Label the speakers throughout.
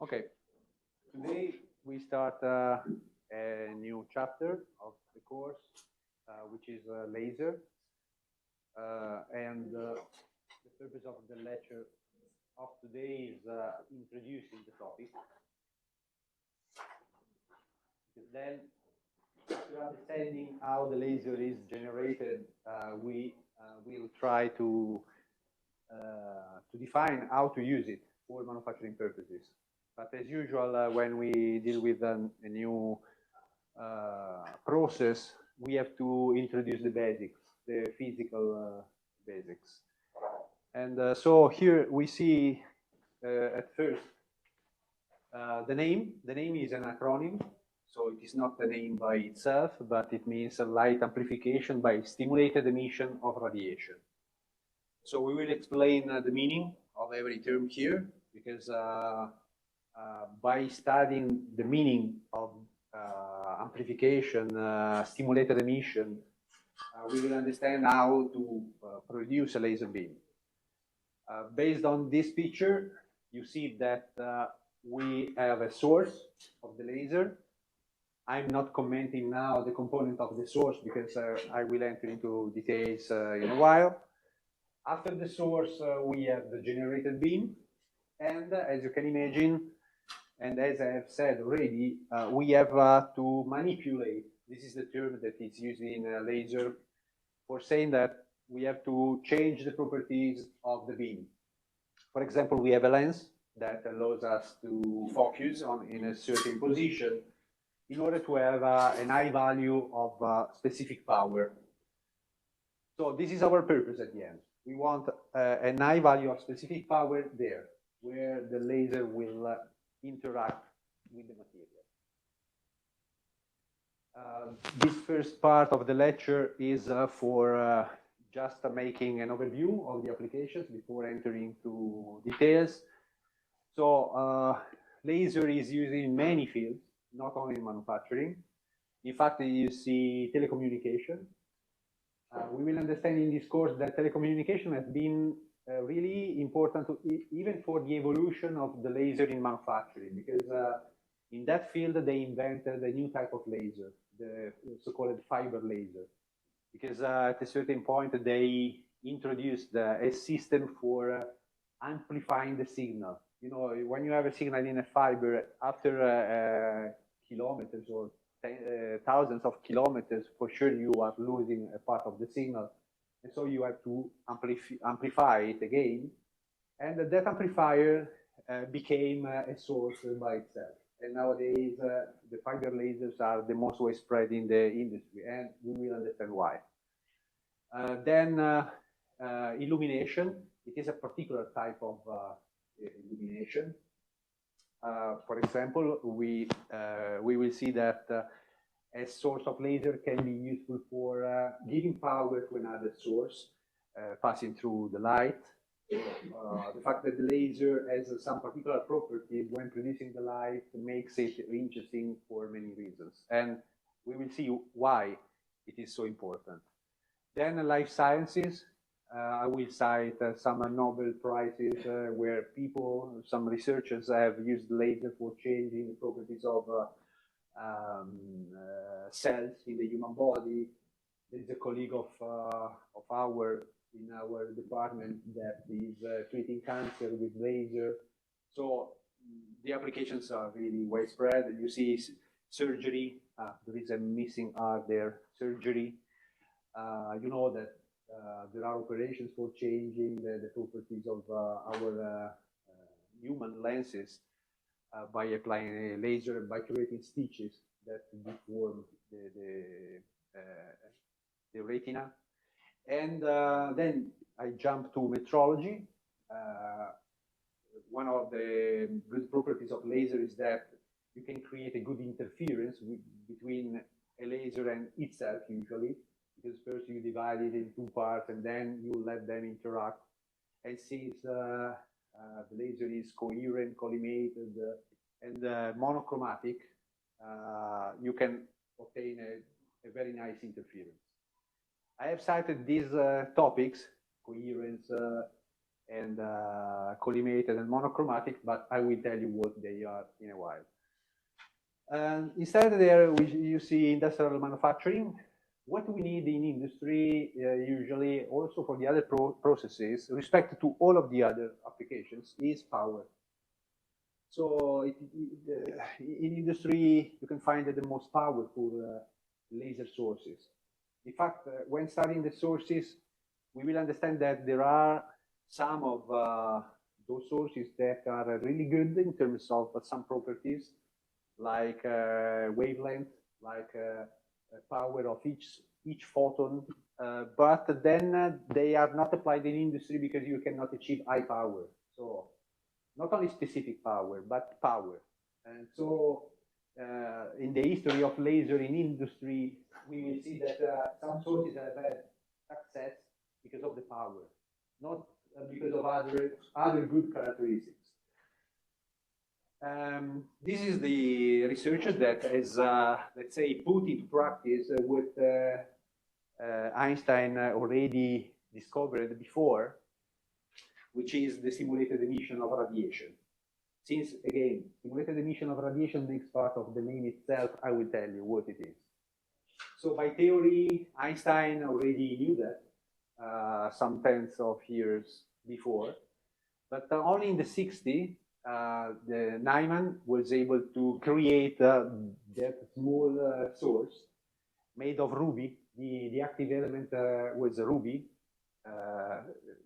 Speaker 1: Okay, today we start a new chapter of the course, which is laser. And the purpose of the lecture of today is introducing the topic. Then, after understanding how the laser is generated, we will try to define how to use it for manufacturing purposes. But as usual, when we deal with a new process, we have to introduce the basics, the physical basics. And so here we see at first the name. The name is an acronym, so it is not the name by itself, but it means a light amplification by stimulated emission of radiation. So we will explain the meaning of every term here, because by studying the meaning of amplification, stimulated emission, we will understand how to produce a laser beam. Based on this picture, you see that we have a source of the laser. I'm not commenting now the component of the source because I will enter into details in a while. After the source, we have the generated beam. And as you can imagine, and as I have said already, we have to manipulate. This is the term that is used in laser for saying that we have to change the properties of the beam. For example, we have a lens that allows us to focus in a certain position in order to have an high value of specific power. So this is our purpose at the end. We want a high value of specific power there, where the laser will interact with the material. This first part of the lecture is for just making an overview of the applications before entering into details. So laser is used in many fields, not only in manufacturing. In fact, you see telecommunication. We will understand in this course that telecommunication has been really important even for the evolution of the laser in manufacturing, because in that field they invented a new type of laser, the so-called fiber laser, because at a certain point they introduced a system for amplifying the signal. You know, when you have a signal in a fiber, after kilometers or thousands of kilometers, for sure you are losing a part of the signal. And so you have to amplify it again. And that amplifier became a source by itself. And nowadays, the fiber lasers are the most widespread in the industry, and we will understand why. Then illumination. It is a particular type of illumination. For example, we will see that a source of laser can be useful for giving power to another source, passing through the light. The fact that the laser has some particular properties when producing the light makes it interesting for many reasons. And we will see why it is so important. Then life sciences. I will cite some Nobel Prizes where some researchers have used laser for changing the properties of cells in the human body. There is a colleague of ours in our department that is treating cancer with laser. So the applications are really widespread. You see surgery. There is a missing R there. Surgery. You know that there are operations for changing the properties of our human lenses by applying a laser and by creating stitches that deform the retina. And then I jump to metrology. One of the good properties of laser is that you can create a good interference between a laser and itself usually. Because first you divide it in two parts and then you let them interact. And since the laser is coherent, collimated, and monochromatic, you can obtain a very nice interference. I have cited these topics, coherence and collimated and monochromatic, but I will tell you what they are in a while. Instead there, you see industrial manufacturing. What we need in industry, usually also for the other processes, respect to all of the other applications, is power. So in industry, you can find the most powerful laser sources. In fact, when studying the sources, we will understand that there are some of those sources that are really good in terms of some properties, like wavelength, like power of each photon, but then they are not applied in industry because you cannot achieve high power. So not only specific power, but power. And so in the history of laser in industry, we will see that some sources have had success because of the power, not because of other good characteristics. This is the research that has, let's say, put into practice what Einstein already discovered before, which is the simulated emission of radiation. Since, again, simulated emission of radiation makes part of the name itself, I will tell you what it is. So by theory, Einstein already knew that some tens of years before, but only in the 60s, the Nyman was able to create that small source made of ruby. The active element was ruby,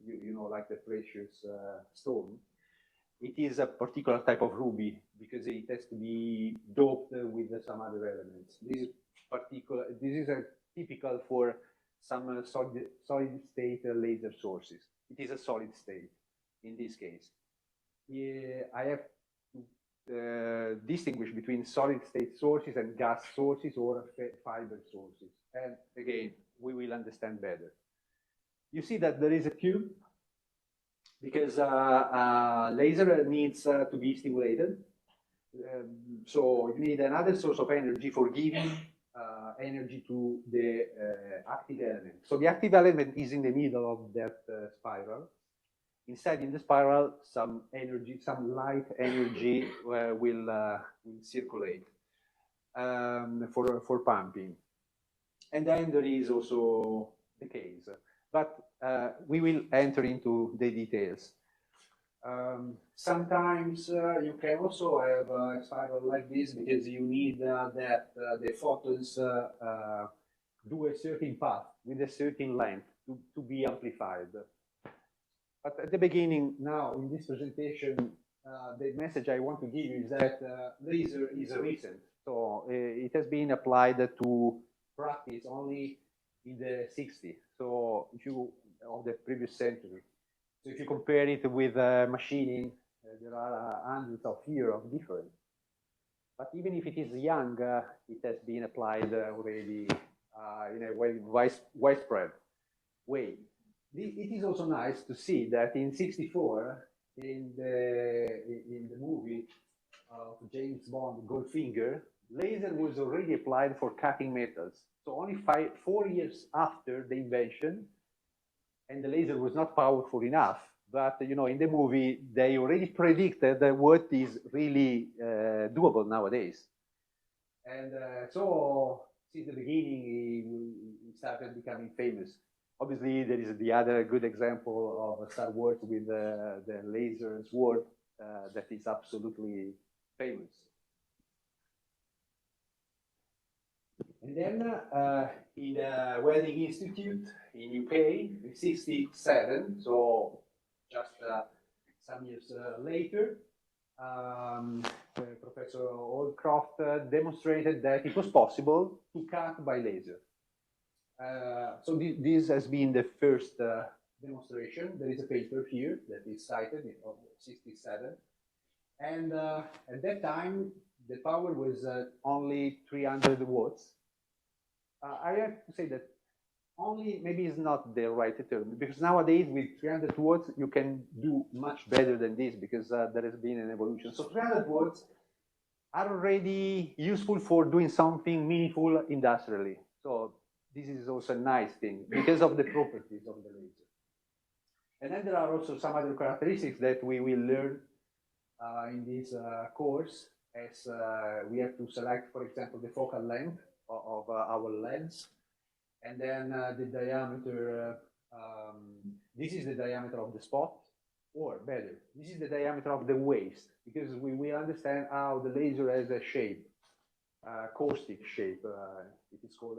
Speaker 1: you know, like the precious stone. It is a particular type of ruby because it has to be doped with some other elements. This is a typical for some solid state laser sources. It is a solid state in this case. I have to distinguish between solid state sources and gas sources or fiber sources. And again, we will understand better. You see that there is a tube because laser needs to be stimulated. So you need another source of energy for giving energy to the active element. So the active element is in the middle of that spiral. Inside in the spiral, some energy, some light energy will circulate for pumping. And then there is also the case. But we will enter into the details. Sometimes you can also have a spiral like this because you need that the photons do a certain path with a certain length to be amplified. But at the beginning, now in this presentation, the message I want to give you is that laser is recent. So it has been applied to practice only in the 60s. So if you, of the previous century. So if you compare it with machining, there are hundreds of years of difference. But even if it is young, it has been applied already in a widespread way. It is also nice to see that in '64, in the movie of James Bond, Goldfinger, laser was already applied for cutting metals. So only 4 years after the invention, and the laser was not powerful enough. But you know, in the movie, they already predicted what is really doable nowadays. And so since the beginning, he started becoming famous. Obviously, there is the other good example of Star Wars with the laser sword that is absolutely famous. And then in a welding institute in UK in '67, so just some years later, Professor Oldcroft demonstrated that it was possible to cut by laser. So this has been the first demonstration. There is a paper here that is cited in '67. And at that time, the power was only 300 watts. I have to say that only maybe is not the right term, because nowadays with 300 watts you can do much better than this, because there has been an evolution. So 300 watts are already useful for doing something meaningful industrially. So this is also a nice thing because of the properties of the laser. And then there are also some other characteristics that we will learn in this course, as we have to select, for example, the focal length of our lens, and then the diameter. This is the diameter of the spot, or better, this is the diameter of the waist, because we understand how the laser has a shape, caustic shape. It is called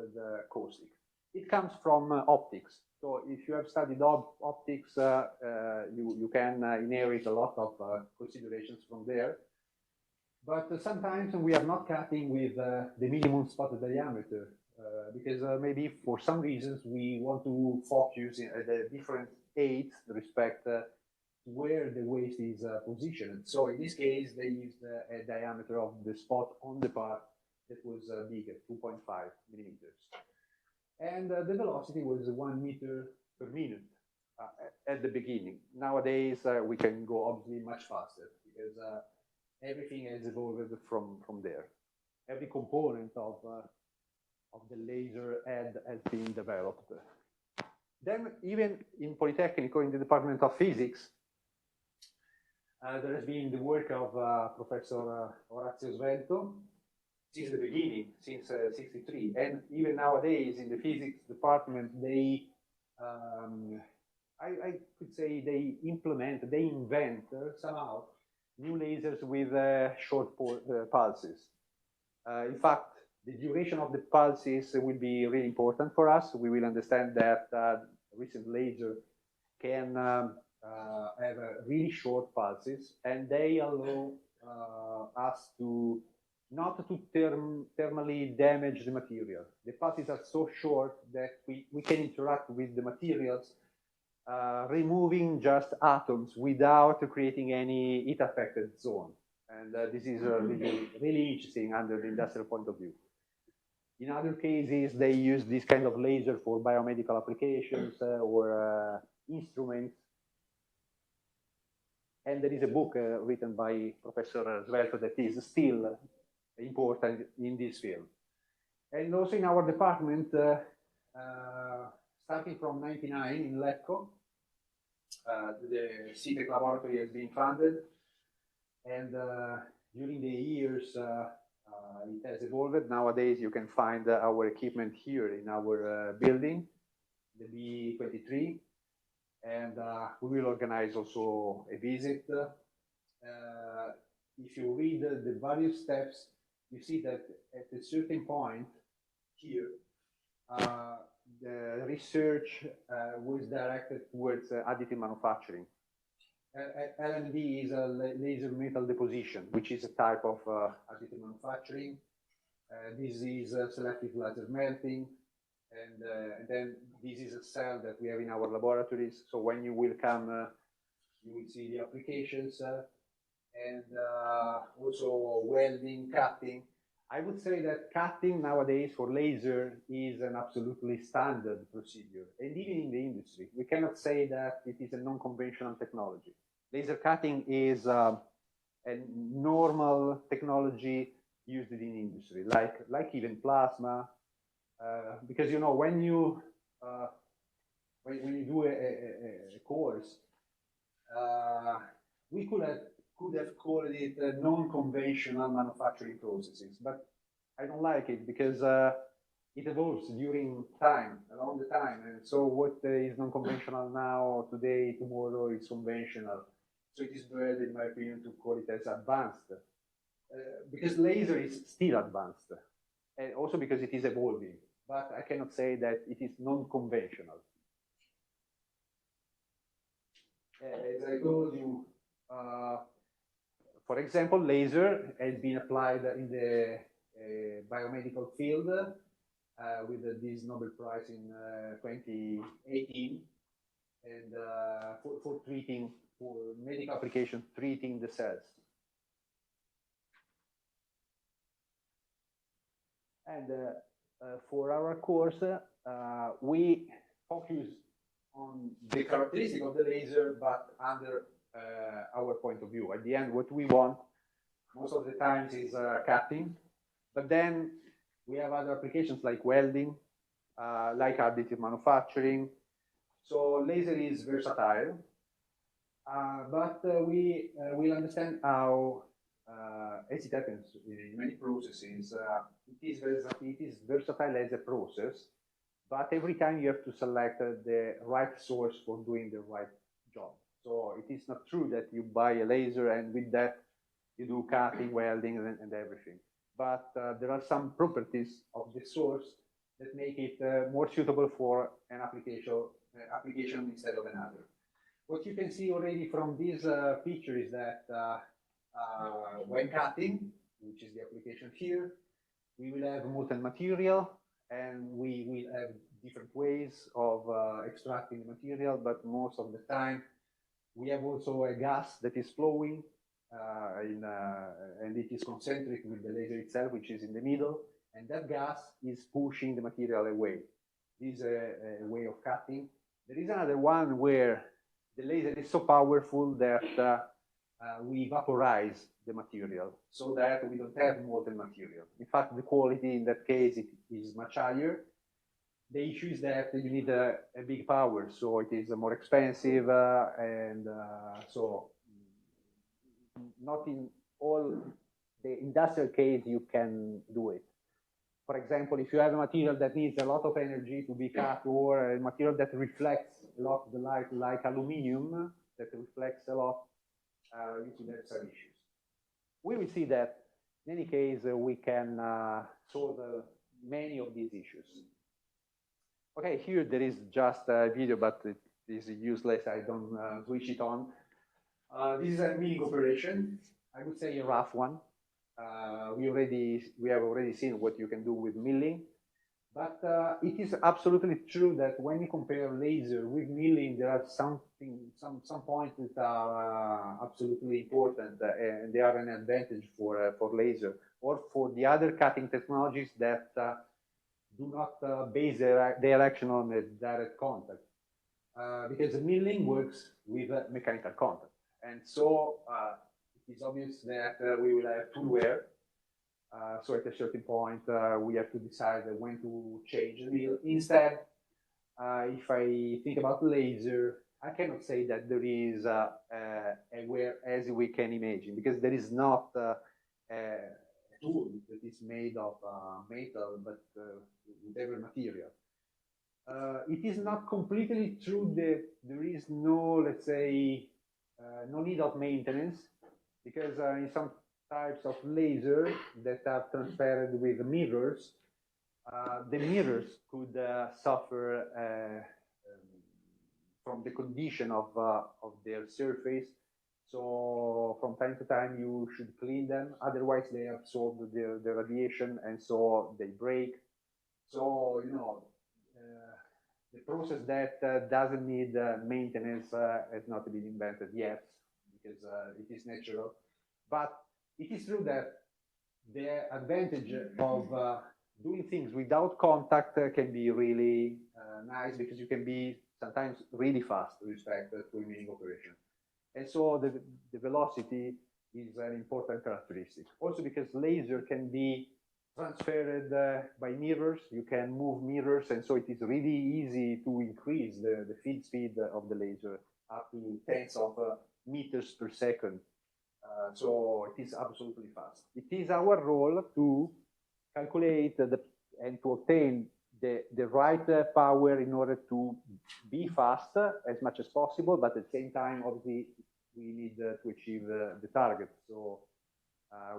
Speaker 1: caustic. It comes from optics. So if you have studied optics, you can inherit a lot of considerations from there. But sometimes we are not cutting with the minimum spot diameter, because maybe for some reasons we want to focus at the different aids respect where the waist is positioned. So in this case, they used a diameter of the spot on the part that was bigger, 2.5 millimeters. And the velocity was 1 meter per minute at the beginning. Nowadays, we can go obviously much faster, because everything has evolved from there. Every component of the laser head has been developed. Then, even in Polytechnic, or in the Department of Physics, there has been the work of Professor Orazio Svelto since the beginning, since '63, and even nowadays in the physics department, they, I could say, they invent somehow new lasers with short pulses. In fact, the duration of the pulses will be really important for us. We will understand that recent laser can have really short pulses, and they allow us to not to thermally damage the material. The pulses are so short that we can interact with the materials, removing just atoms without creating any heat-affected zone. And this is really interesting under the industrial point of view. In other cases, they use this kind of laser for biomedical applications or instruments. And there is a book written by Professor Svelto that is still important in this field. And also in our department, starting from '99 in LECO, the CTEC laboratory has been funded, and during the years it has evolved. Nowadays you can find our equipment here in our building, the B23, and we will organize also a visit. If you read the various steps, you see that at a certain point here, the research was directed towards additive manufacturing. LMD is a laser metal deposition, which is a type of additive manufacturing. This is selective laser melting, and then this is a cell that we have in our laboratories. So when you will come, you will see the applications, and also welding, cutting. I would say that cutting nowadays for laser is an absolutely standard procedure, and even in the industry. We cannot say that it is a non-conventional technology. Laser cutting is a normal technology used in industry, like even plasma, because you know when you do a course, we could have called it non-conventional manufacturing processes, but I don't like it because it evolves during time, along the time, and so what is non-conventional now, today, tomorrow is conventional. So it is better, in my opinion, to call it as advanced, because laser is still advanced, and also because it is evolving, but I cannot say that it is non-conventional. As I told you, for example, laser has been applied in the biomedical field with this Nobel Prize in 2018, and for medical application, treating the cells. And for our course, we focus on the characteristic of the laser, but under our point of view. At the end, what we want most of the times is cutting, but then we have other applications like welding, like additive manufacturing. So laser is versatile, but we will understand how, as it happens in many processes, it is versatile as a process, but every time you have to select the right source for doing the right job. So it is not true that you buy a laser and with that you do cutting, welding, and everything. But there are some properties of the source that make it more suitable for an application instead of another. What you can see already from this picture is that when cutting, which is the application here, we will have molten material, and we will have different ways of extracting the material, but most of the time we have also a gas that is flowing, and it is concentric with the laser itself, which is in the middle, and that gas is pushing the material away. This is a way of cutting. There is another one where the laser is so powerful that we vaporize the material so that we don't have molten material. In fact, the quality in that case is much higher. The issue is that you need a big power, so it is more expensive, and so not in all the industrial case you can do it. For example, if you have a material that needs a lot of energy to be cut, or a material that reflects a lot of the light, like aluminium, that reflects a lot, you could have some issues. We will see that in any case we can solve many of these issues. Okay, here there is just a video, but it is useless. I don't switch it on. This is a milling operation. I would say a rough one. We have already seen what you can do with milling, but it is absolutely true that when you compare laser with milling, there are some points that are absolutely important, and they are an advantage for laser or for the other cutting technologies that do not base their action on a direct contact, because milling works with mechanical contact, and so it's obvious that we will have tool wear. So at a certain point, we have to decide when to change the mill. Instead, if I think about laser, I cannot say that there is a wear as we can imagine, because there is not a tool that is made of metal, but whatever material. It is not completely true that there is no, let's say, no need of maintenance, because in some types of laser that are transferred with mirrors, the mirrors could suffer from the condition of their surface. So from time to time you should clean them, otherwise they absorb the radiation, and so they break. So, you know, the process that doesn't need maintenance has not been invented yet, because it is natural. But it is true that the advantage of doing things without contact can be really nice, because you can be sometimes really fast with respect to a milling operation. And so the velocity is an important characteristic. Also because laser can be transferred by mirrors. You can move mirrors, and so it is really easy to increase the feed speed of the laser up to tens of meters per second. So it is absolutely fast. It is our role to calculate and to obtain the right power in order to be fast as much as possible, but at the same time, obviously, we need to achieve the target. So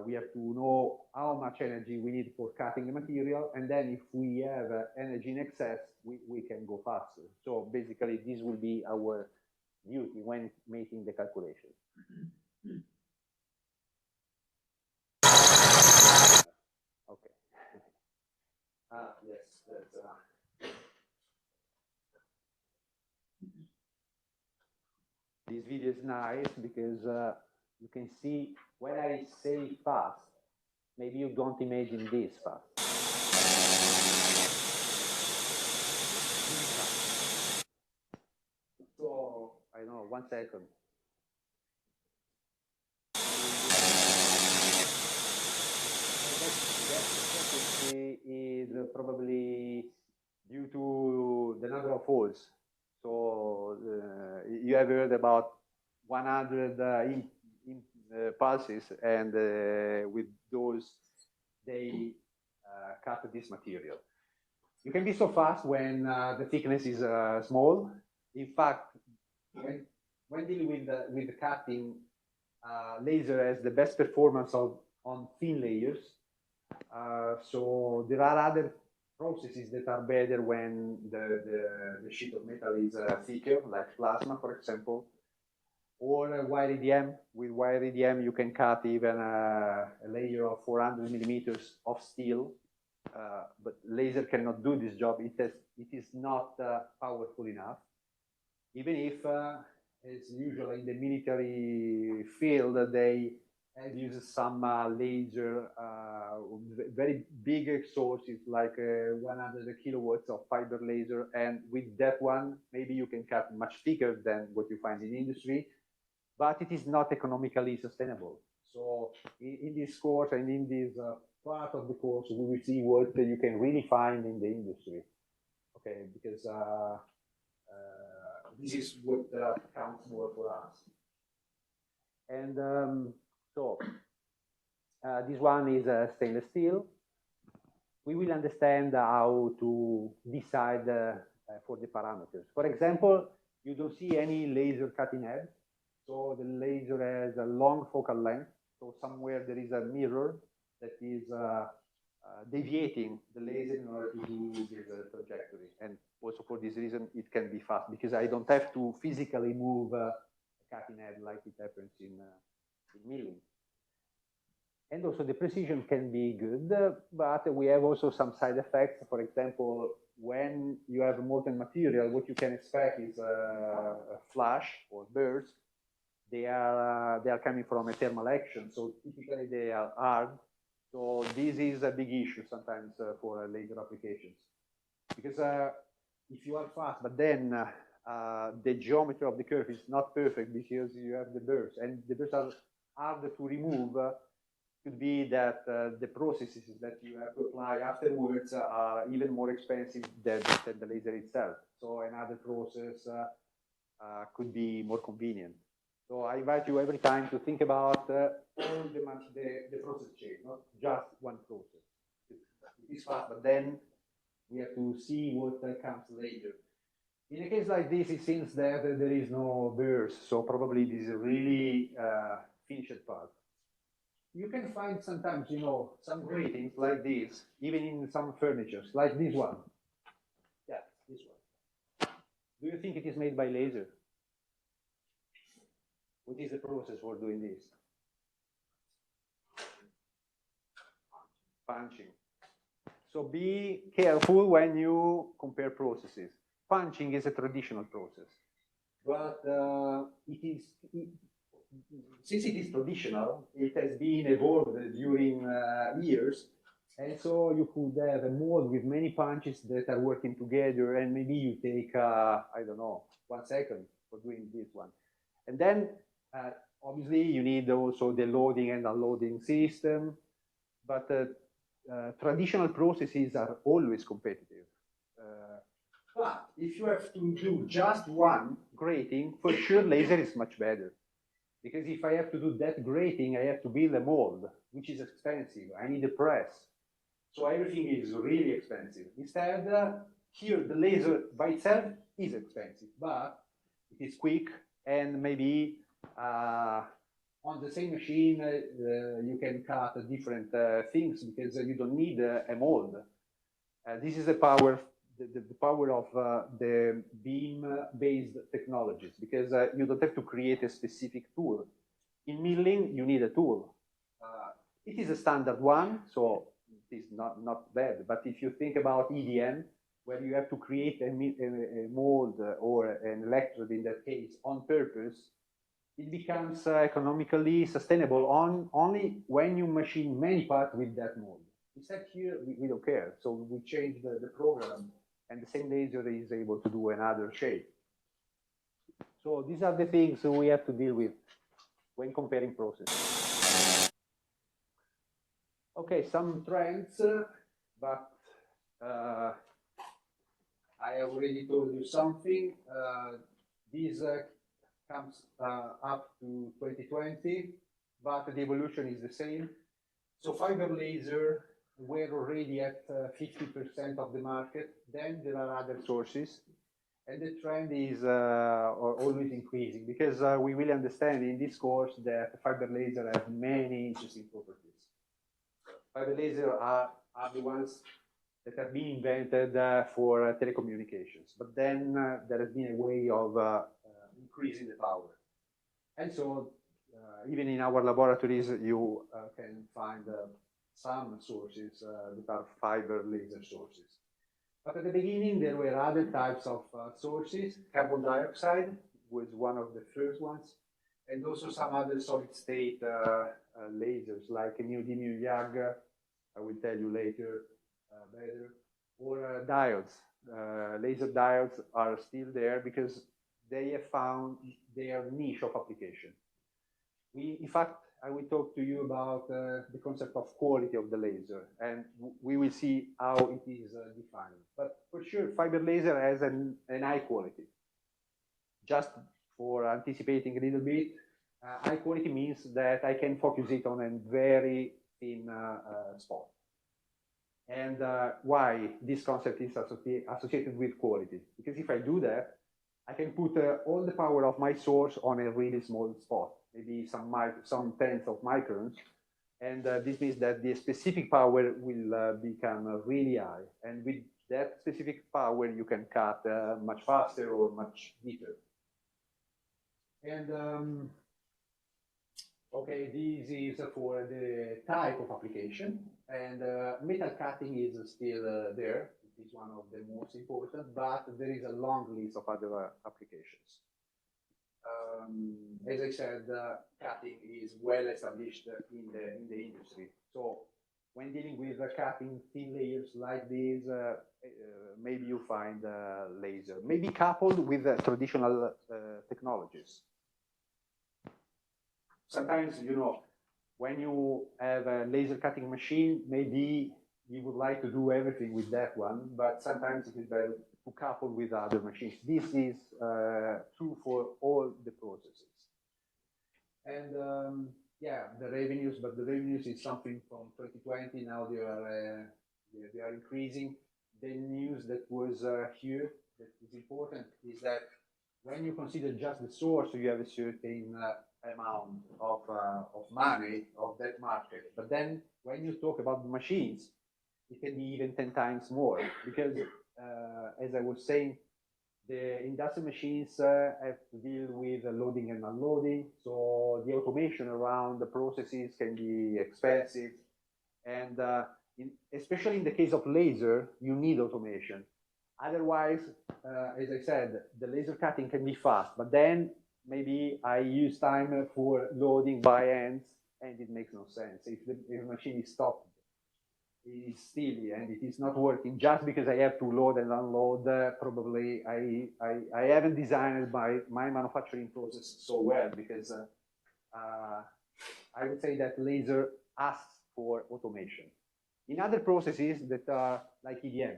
Speaker 1: we have to know how much energy we need for cutting the material, and then if we have energy in excess, we can go faster. So basically, this will be our duty when making the calculation. Okay. Yes, that's, this video is nice because you can see when I say fast, maybe you don't imagine this fast. So, I don't know, 1 second. That is probably due to the number of holes. So you have heard about 100 pulses, and with those, they cut this material. You can be so fast when the thickness is small. In fact, when dealing with the cutting, laser has the best performance on thin layers. So there are other processes that are better when the sheet of metal is thicker, like plasma, for example, or wire EDM. With wire EDM, you can cut even a layer of 400 millimeters of steel, but laser cannot do this job. It is not powerful enough, even if, as usual in the military field, they use some laser, very big sources, like 100 kilowatts of fiber laser, and with that one, maybe you can cut much thicker than what you find in industry, but it is not economically sustainable. So in this course and in this part of the course, we will see what you can really find in the industry. Okay, because this is what counts more for us. And so this one is stainless steel. We will understand how to decide for the parameters. For example, you don't see any laser cutting head. So the laser has a long focal length. So somewhere there is a mirror that is deviating the laser in order to do this trajectory. And also for this reason, it can be fast, because I don't have to physically move a cutting head like it happens in milling. And also the precision can be good, but we have also some side effects. For example, when you have a molten material, what you can expect is a flash or burst. They are coming from a thermal action, so typically they are hard. So this is a big issue sometimes for laser applications, because if you are fast, but then the geometry of the curve is not perfect because you have the bursts, and the bursts are harder to remove. Could be that the processes that you have to apply afterwards are even more expensive than the laser itself. So another process could be more convenient. So I invite you every time to think about all the process chain, not just one process. It is fast, but then we have to see what comes later. In a case like this, it seems that there is no burst, so probably this is a really finished part. You can find sometimes, you know, some gratings like this, even in some furnitures, like this one. Yeah, this one. Do you think it is made by laser? What is the process for doing this? Punching. So be careful when you compare processes. Punching is a traditional process, but since it is traditional, it has been evolved during years, and so you could have a mold with many punches that are working together, and maybe you take, I don't know, 1 second for doing this one. And then, obviously, you need also the loading and unloading system, but traditional processes are always competitive. But if you have to do just one grating, for sure laser is much better. Because if I have to do that grating, I have to build a mold, which is expensive. I need a press. So everything is really expensive. Instead, here the laser by itself is expensive, but it is quick, and maybe on the same machine you can cut different things because you don't need a mold. This is the power of the beam-based technologies, because you don't have to create a specific tool. In milling, you need a tool. It is a standard one, so it is not bad. But if you think about EDM, where you have to create a mold or an electrode in that case on purpose, it becomes economically sustainable only when you machine many parts with that mold. Instead here, we don't care. So we change the program, and the same laser is able to do another shape. So these are the things we have to deal with when comparing processes. Okay, some trends, but I already told you something. This comes up to 2020, but the evolution is the same. So fiber laser, we're already at 50% of the market. Then there are other sources. And the trend is always increasing because we will understand in this course that fiber laser have many interesting properties. Fiber laser are the ones that have been invented for telecommunications, but then there has been a way of increasing the power. And so even in our laboratories, you can find some sources that are fiber laser sources. But at the beginning, there were other types of sources. Carbon dioxide was one of the first ones, and also some other solid-state lasers, like neodymium YAG, I will tell you later better, or diodes. Laser diodes are still there because they have found their niche of application. In fact, I will talk to you about the concept of quality of the laser, and we will see how it is defined. But for sure, fiber laser has an high quality. Just for anticipating a little bit, high quality means that I can focus it on a very thin spot. And why this concept is associated with quality? Because if I do that, I can put all the power of my source on a really small spot, maybe some tenths of microns, and this means that the specific power will become really high. And with that specific power, you can cut much faster or much deeper. And okay, this is for the type of application, and metal cutting is still there. It is one of the most important, but there is a long list of other applications. As I said, cutting is well established in the industry. So when dealing with cutting thin layers like this, maybe you find laser, maybe coupled with traditional technologies. Sometimes, you know, when you have a laser cutting machine, maybe you would like to do everything with that one, but sometimes it is better to couple with other machines. This is true for all the processes. And yeah, the revenues, but the revenues is something from 2020. Now they are increasing. The news that was here that is important is that when you consider just the source, you have a certain amount of money of that market. But then when you talk about the machines, it can be even 10 times more because, as I was saying, the industrial machines have to deal with loading and unloading. So the automation around the processes can be expensive. And especially in the case of laser, you need automation. Otherwise, as I said, the laser cutting can be fast, but then maybe I use time for loading by hands, and it makes no sense. If the machine is stopped, it is still, and it is not working just because I have to load and unload. Probably I haven't designed my manufacturing process so well because I would say that laser asks for automation. In other processes that are like EDM,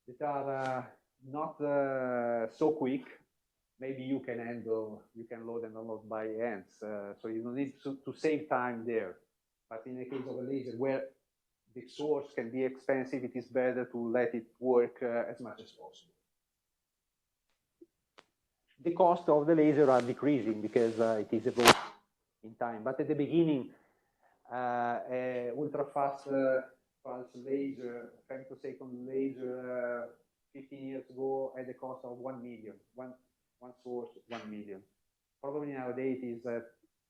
Speaker 1: that are not so quick, maybe you can load and unload by hands, so you don't need to save time there. But in the case of a laser where the source can be expensive, it is better to let it work as much as possible. The cost of the laser are decreasing because it is evolving in time. But at the beginning, ultra fast pulse laser, femtosecond laser, 15 years ago had a cost of 1 million. One source, 1 million. Probably nowadays it is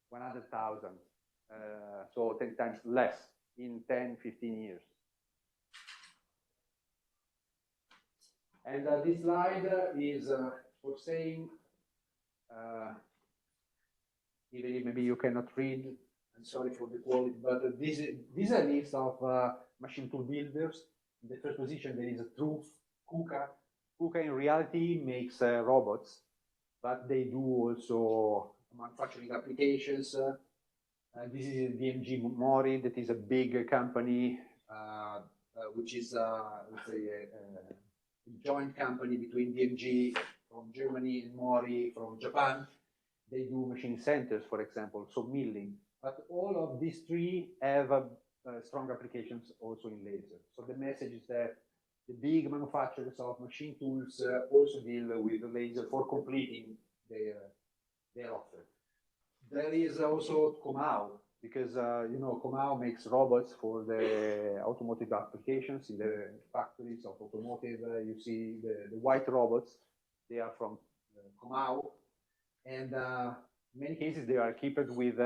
Speaker 1: 100,000, so 10 times less in 10, 15 years. And this slide is for saying, even if maybe you cannot read, I'm sorry for the quality, but this is a list of machine tool builders. In the first position, there is a Truth, KUKA. KUKA in reality makes robots, but they do also manufacturing applications. This is DMG Mori, that is a big company, which is let's say a joint company between DMG from Germany and Mori from Japan. They do machine centers, for example, so milling. But all of these three have strong applications also in laser. So the message is that the big manufacturers of machine tools also deal with laser for completing their offer. There is also Comau, because you know, Comau makes robots for the automotive applications in the factories of automotive. You see the white robots, they are from Comau. And in many cases, they are equipped with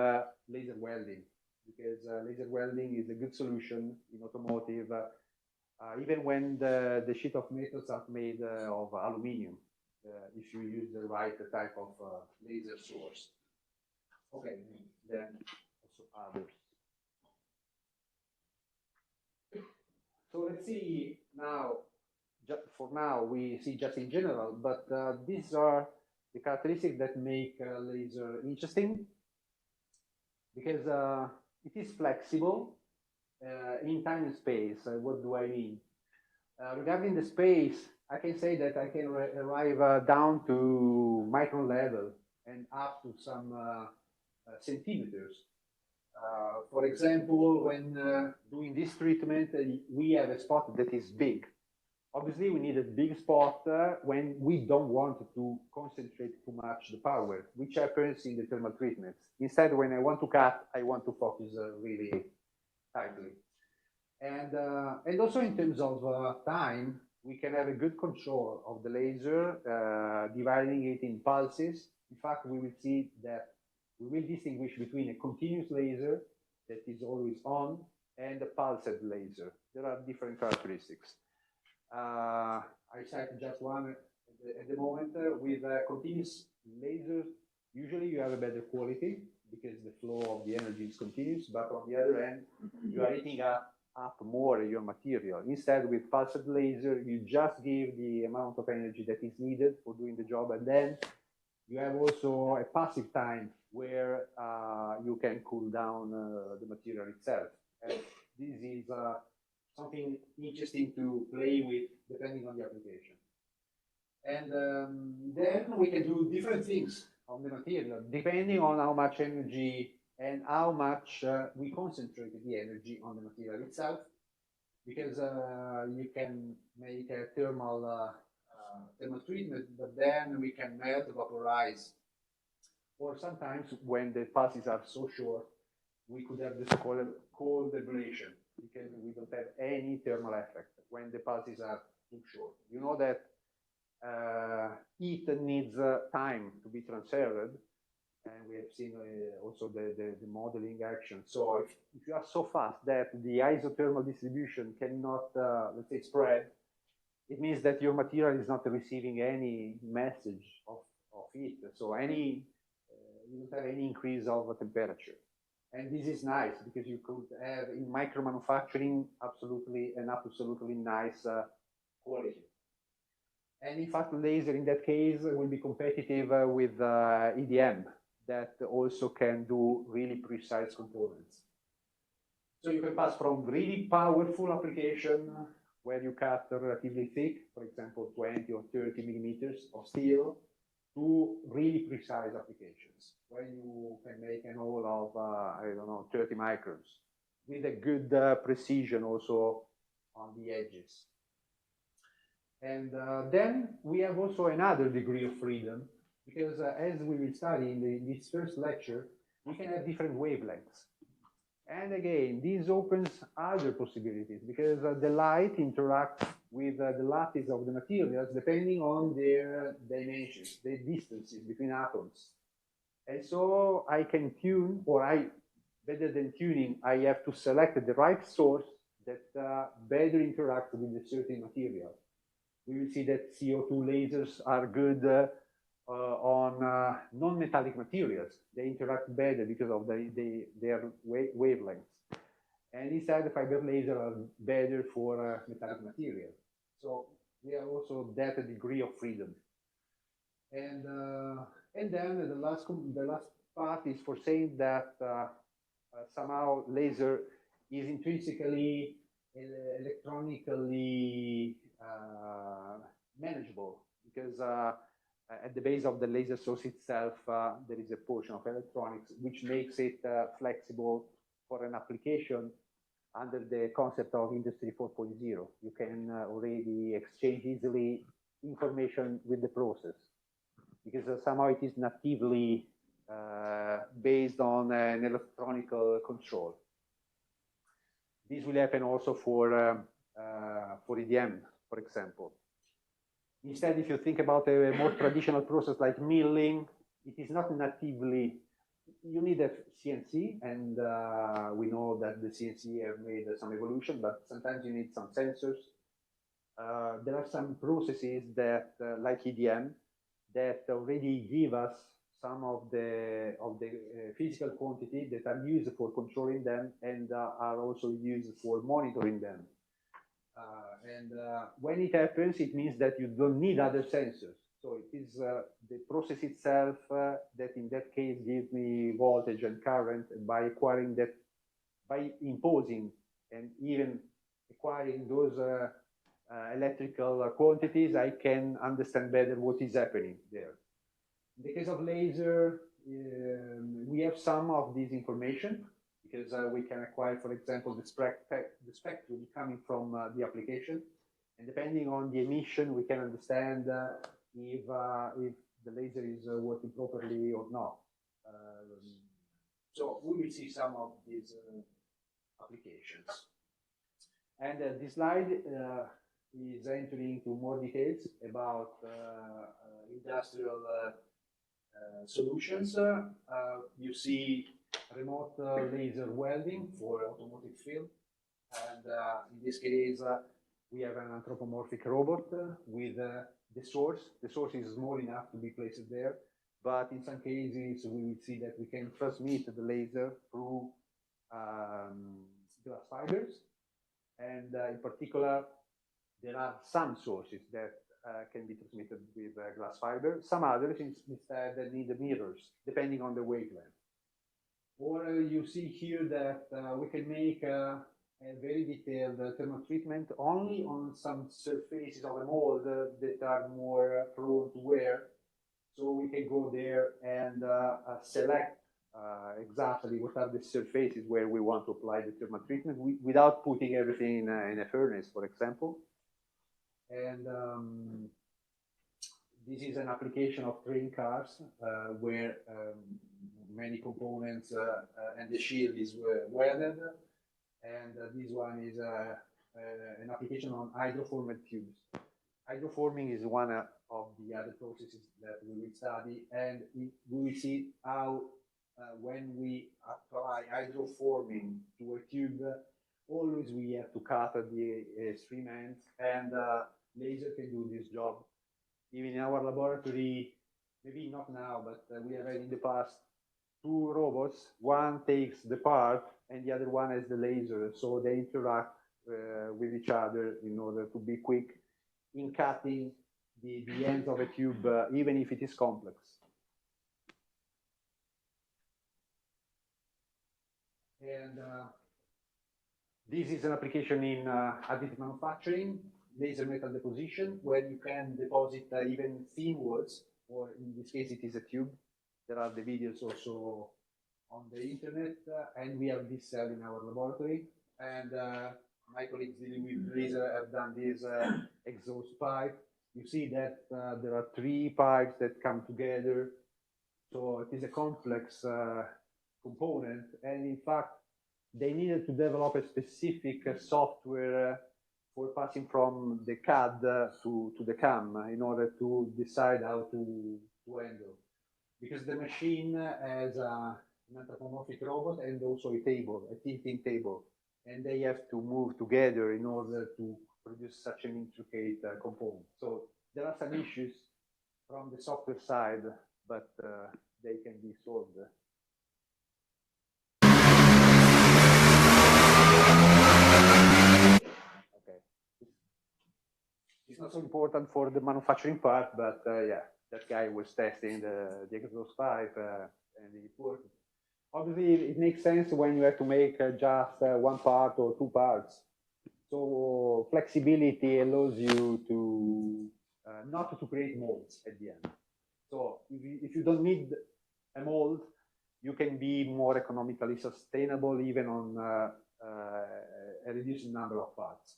Speaker 1: laser welding, because laser welding is a good solution in automotive, even when the sheet of metals are made of aluminum, if you use the right type of laser source. Okay, then also others. So let's see now, for now, we see just in general, but these are the characteristics that make laser interesting, because it is flexible in time and space. What do I mean? Regarding the space, I can say that I can arrive down to micron level and up to some centimeters. For example, when doing this treatment, we have a spot that is big. Obviously, we need a big spot when we don't want to concentrate too much the power, which happens in the thermal treatments. Instead, when I want to cut, I want to focus really tightly. And also in terms of time, we can have a good control of the laser, dividing it in pulses. In fact, we will see that we will distinguish between a continuous laser that is always on and a pulsed laser. There are different characteristics. I cite just one at the moment. With continuous lasers, usually you have a better quality because the flow of the energy is continuous, but on the other hand, you are heating up more your material. Instead, with pulsed laser, you just give the amount of energy that is needed for doing the job, and then you have also a passive time where you can cool down the material itself. And this is something interesting to play with depending on the application. And then we can do different things on the material depending on how much energy and how much we concentrate the energy on the material itself, because you can make a thermal treatment, but then we can melt, vaporize, or sometimes when the pulses are so short, we could have this cold ablation, because we don't have any thermal effect when the pulses are too short. You know that heat needs time to be transferred, and we have seen also the modeling action. So if you are so fast that the isothermal distribution cannot, let's say, spread, it means that your material is not receiving any message of heat. So you don't have any increase of temperature. And this is nice because you could have in micro manufacturing absolutely nice quality. And in fact, laser in that case will be competitive with EDM that also can do really precise components. So you can pass from really powerful application where you cut relatively thick, for example, 20 or 30 millimeters of steel, to really precise applications where you can make an hole of, I don't know, 30 microns with a good precision also on the edges. And then we have also another degree of freedom, because as we will study in this first lecture, we can have different wavelengths. And again, this opens other possibilities, because the light interacts with the lattice of the materials depending on their dimensions, the distances between atoms. And so I can tune, or better than tuning, I have to select the right source that better interacts with a certain material. We will see that CO2 lasers are good on non-metallic materials. They interact better because of their wavelengths. And instead, the fiber lasers are better for metallic materials. So we have also that degree of freedom. And then the last part is for saying that somehow laser is intrinsically electronically manageable, because at the base of the laser source itself, there is a portion of electronics which makes it flexible for an application under the concept of Industry 4.0. You can already exchange easily information with the process, because somehow it is natively based on an electronic control. This will happen also for EDM, for example. Instead, if you think about a more traditional process like milling, it is not natively, you need a CNC, and we know that the CNC have made some evolution, but sometimes you need some sensors. There are some processes that, like EDM, that already give us some of the physical quantity that are used for controlling them and are also used for monitoring them. When it happens, it means that you don't need other sensors. So it is the process itself that in that case gives me voltage and current. And by acquiring that, by imposing and even acquiring those electrical quantities, I can understand better what is happening there. In the case of laser, we have some of this information, because we can acquire, for example, the spectrum coming from the application. And depending on the emission, we can understand if the laser is working properly or not. So we will see some of these applications. And this slide is entering into more details about industrial solutions. You see remote laser welding for automotive field. And in this case, we have an anthropomorphic robot with the source. The source is small enough to be placed there, but in some cases, we will see that we can transmit the laser through glass fibers. And in particular, there are some sources that can be transmitted with glass fiber. Some others instead need mirrors, depending on the wavelength. Or you see here that we can make a very detailed thermal treatment only on some surfaces of a mold that are more prone to wear. So we can go there and select exactly what are the surfaces where we want to apply the thermal treatment without putting everything in a furnace, for example. And this is an application of train cars where many components and the shield is welded. And this one is an application on hydroformed tubes. Hydroforming is one of the other processes that we will study, and we will see how when we apply hydroforming to a tube, always we have to cut the extreme ends, and laser can do this job. Even in our laboratory, maybe not now, but we have had in the past 2 robots. One takes the part and the other one has the laser, so they interact with each other in order to be quick in cutting the ends of a tube, even if it is complex. And this is an application in additive manufacturing, laser metal deposition, where you can deposit even thin walls, or in this case it is a tube. There are the videos also on the internet, and we have this cell in our laboratory. And my colleagues dealing with laser have done this exhaust pipe. You see that there are 3 pipes that come together. So it is a complex component. And in fact, they needed to develop a specific software for passing from the CAD to the CAM in order to decide how to handle. Because the machine has an anthropomorphic robot and also a table, a tilting table. And they have to move together in order to produce such an intricate component. So there are some issues, from the software side, but they can be solved. Okay. It's not so important for the manufacturing part, but yeah, that guy was testing the W5 and it worked. Obviously, it makes sense when you have to make just one part or two parts. So flexibility allows you to not to create molds at the end. So if you don't need a mold, you can be more economically sustainable even on a reduced number of parts.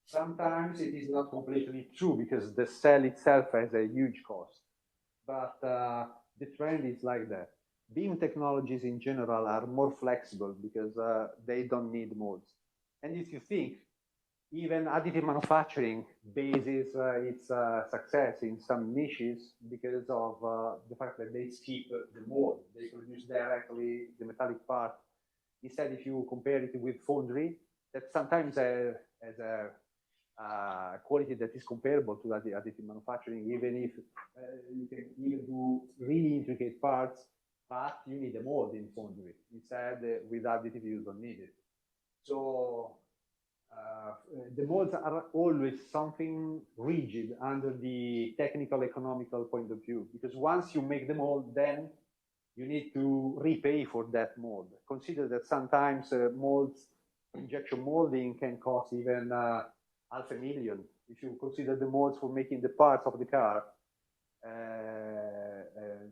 Speaker 1: Sometimes it is not completely true because the cell itself has a huge cost, but the trend is like that. Beam technologies in general are more flexible because they don't need molds. And if you think, even additive manufacturing bases its success in some niches because of the fact that they skip the mold. They produce directly the metallic part. Instead, if you compare it with foundry, that sometimes has a quality that is comparable to additive manufacturing, even if you can even do really intricate parts, but you need a mold in foundry. Instead, with additive, you don't need it. So the molds are always something rigid under the technical, economical point of view, because once you make the mold, then you need to repay for that mold. Consider that sometimes molds, injection molding can cost even $500,000. If you consider the molds for making the parts of the car,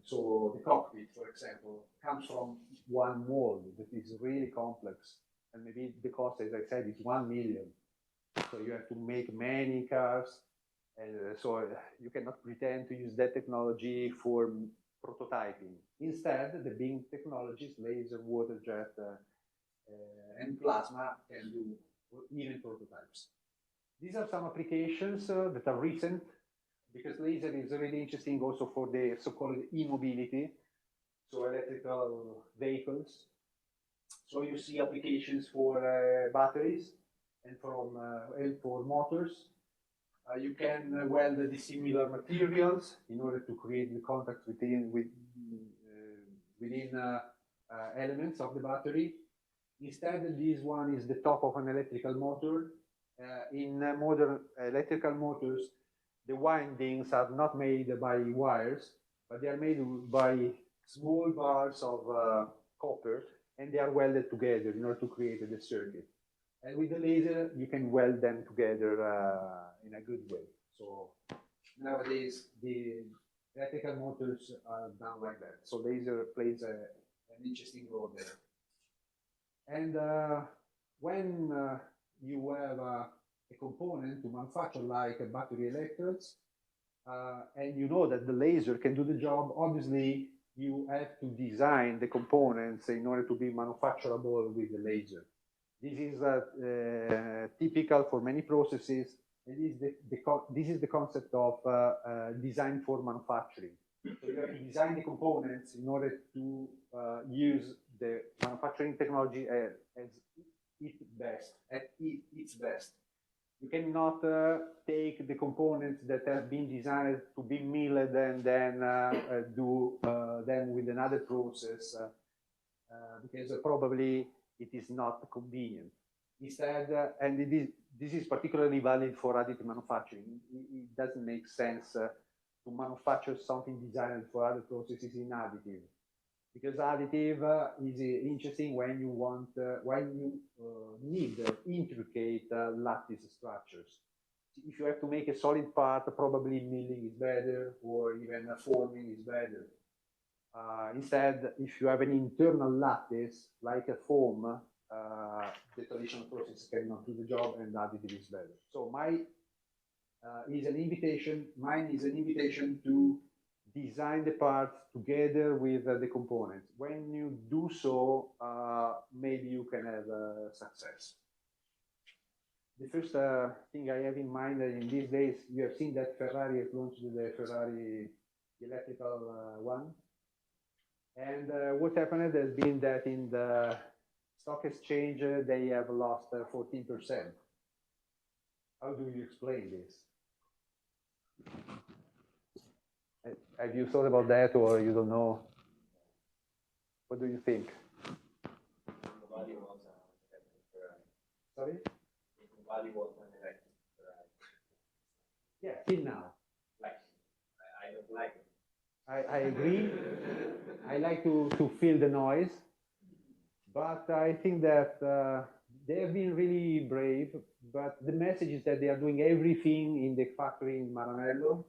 Speaker 1: so the cockpit, for example, comes from one mold that is really complex. And maybe the cost, as I said, is $1 million. So you have to make many cars. So you cannot pretend to use that technology for prototyping. Instead, the beam technologies, laser, water jet, and plasma can do even prototypes. These are some applications that are recent, because laser is really interesting also for the so-called e-mobility, so electrical vehicles. So you see applications for batteries and for motors. You can weld the dissimilar materials in order to create the contacts within elements of the battery. Instead, this one is the top of an electrical motor. In modern electrical motors, the windings are not made by wires, but they are made by small bars of copper, and they are welded together in order to create the circuit. And with the laser, you can weld them together in a good way. So nowadays, the electrical motors are done like that. So laser plays an interesting role there. And when you have a component to manufacture like a battery electrodes, and you know that the laser can do the job, obviously you have to design the components in order to be manufacturable with the laser. This is typical for many processes. This is the concept of design for manufacturing. So you have to design the components in order to use the manufacturing technology at its best. You cannot take the components that have been designed to be milled and then do them with another process because probably it is not convenient. Instead, and this is particularly valid for additive manufacturing. It doesn't make sense to manufacture something designed for other processes in additive, because additive is interesting when you need intricate lattice structures. If you have to make a solid part, probably milling is better, or even forming is better. Instead, if you have an internal lattice, like a foam, the traditional process cannot do the job, and additive is better. So mine is an invitation to design the parts together with the components. When you do so, maybe you can have success. The first thing I have in mind in these days, you have seen that Ferrari has launched the Ferrari electrical one. And what happened has been that in the stock exchange, they have lost 14%. How do you explain this? Have you thought about that, or you don't know? What do you think?
Speaker 2: Nobody wants an electric Ferrari.
Speaker 1: Sorry?
Speaker 2: Nobody wants an electric Ferrari.
Speaker 1: Yeah, till now.
Speaker 2: Like, I don't like it.
Speaker 1: I agree. I like to feel the noise, but I think that they have been really brave. But the message is that they are doing everything in the factory in Maranello.